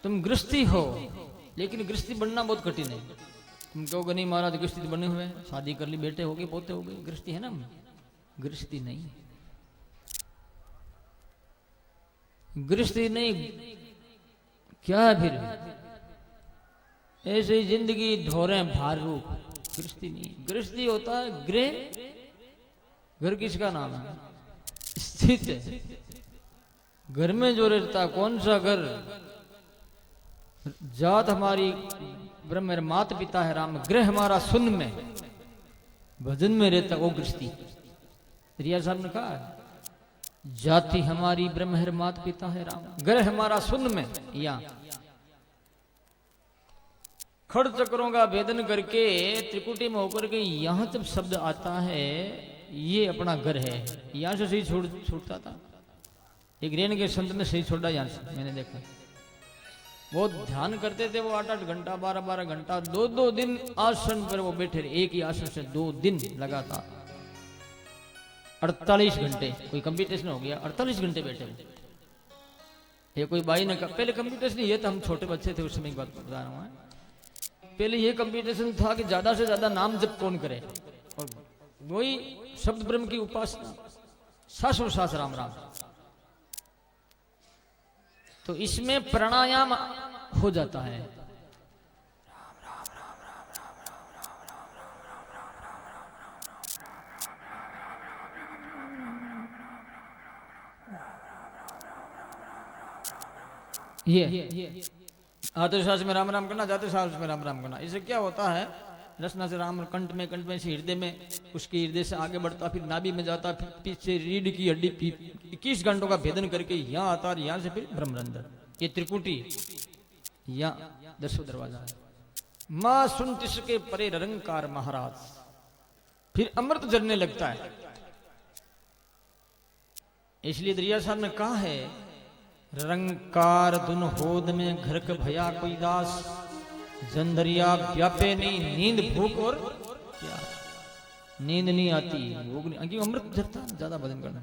तुम गृहस्थी हो, लेकिन गृहस्थी बनना बहुत कठिन है। तुम कहोगे नहीं महाराज गृहस्थी तो बने हुए, शादी कर ली, बेटे हो गए, पोते हो गए, गृहस्थी है ना? गृहस्थी नहीं, गृहस्थी नहीं। क्या है फिर? ऐसे ही जिंदगी ढोरे भार रूप, गृहस्थी नहीं। गृहस्थी होता है गृह। घर किसका नाम है? स्थित है। घर में जो रहता है, कौन सा घर? जात हमारी ब्रह्म है, माता पिता है राम, गृह हमारा सुन में, भजन में रहता, वो गृहस्थी। रिया साहब ने कहा, जाति हमारी ब्रह्म है, माता पिता है राम, गृह हमारा सुन में। या खड़ चक्रों का भेदन करके त्रिकुटी में होकर के यहां जब शब्द आता है, ये अपना घर है। यहां से सही छूटता था। एक रेन के संत ने सही छोड़ा यहां से, मैंने देखा। बहुत ध्यान करते थे वो, 8-8 घंटा, 12-12 घंटा, 2-2 दिन आसन पर वो बैठे रहे। एक ही आसन से 2 दिन लगातार 48 घंटे। कोई कंप्यूटेशन हो गया, 48 घंटे बैठे। ये कोई भाई ने कहा, पहले कंप्यूटेशन ये तो हम छोटे बच्चे थे उस समय की बात बता रहा हूँ। पहले ये कंप्यूटेशन था कि ज्यादा से ज्यादा नाम जप कौन करे, और वही शब्द ब्रह्म की उपासना, सासो सास राम राम। तो इसमें प्राणायाम हो जाता है। ये आते सांस में राम राम करना, जाते सांस में राम राम करना। इससे क्या होता है? रसना से राम कंठ में से हृदय में, उसके हृदय से आगे बढ़ता, फिर नाभि में जाता, फिर पीछे रीढ़ की हड्डी, 21 घंटों का भेदन करके यहाँ आता, और यहाँ से फिर ब्रह्मरंध्र। ये त्रिकुटी या 10 दरवाजा है। मां सुन तिसके परे निरंकार महाराज। फिर अमृत झरने लगता है। इसलिए दरिया साहब ने कहा है, निरंकार दुन होद में घरक भया कोई दास, जंदरिया व्यापे नहीं नींद भूख और प्यास। नींद नहीं आती, भूख नहीं, क्योंकि अमृत झरता, ज्यादा भजन करना।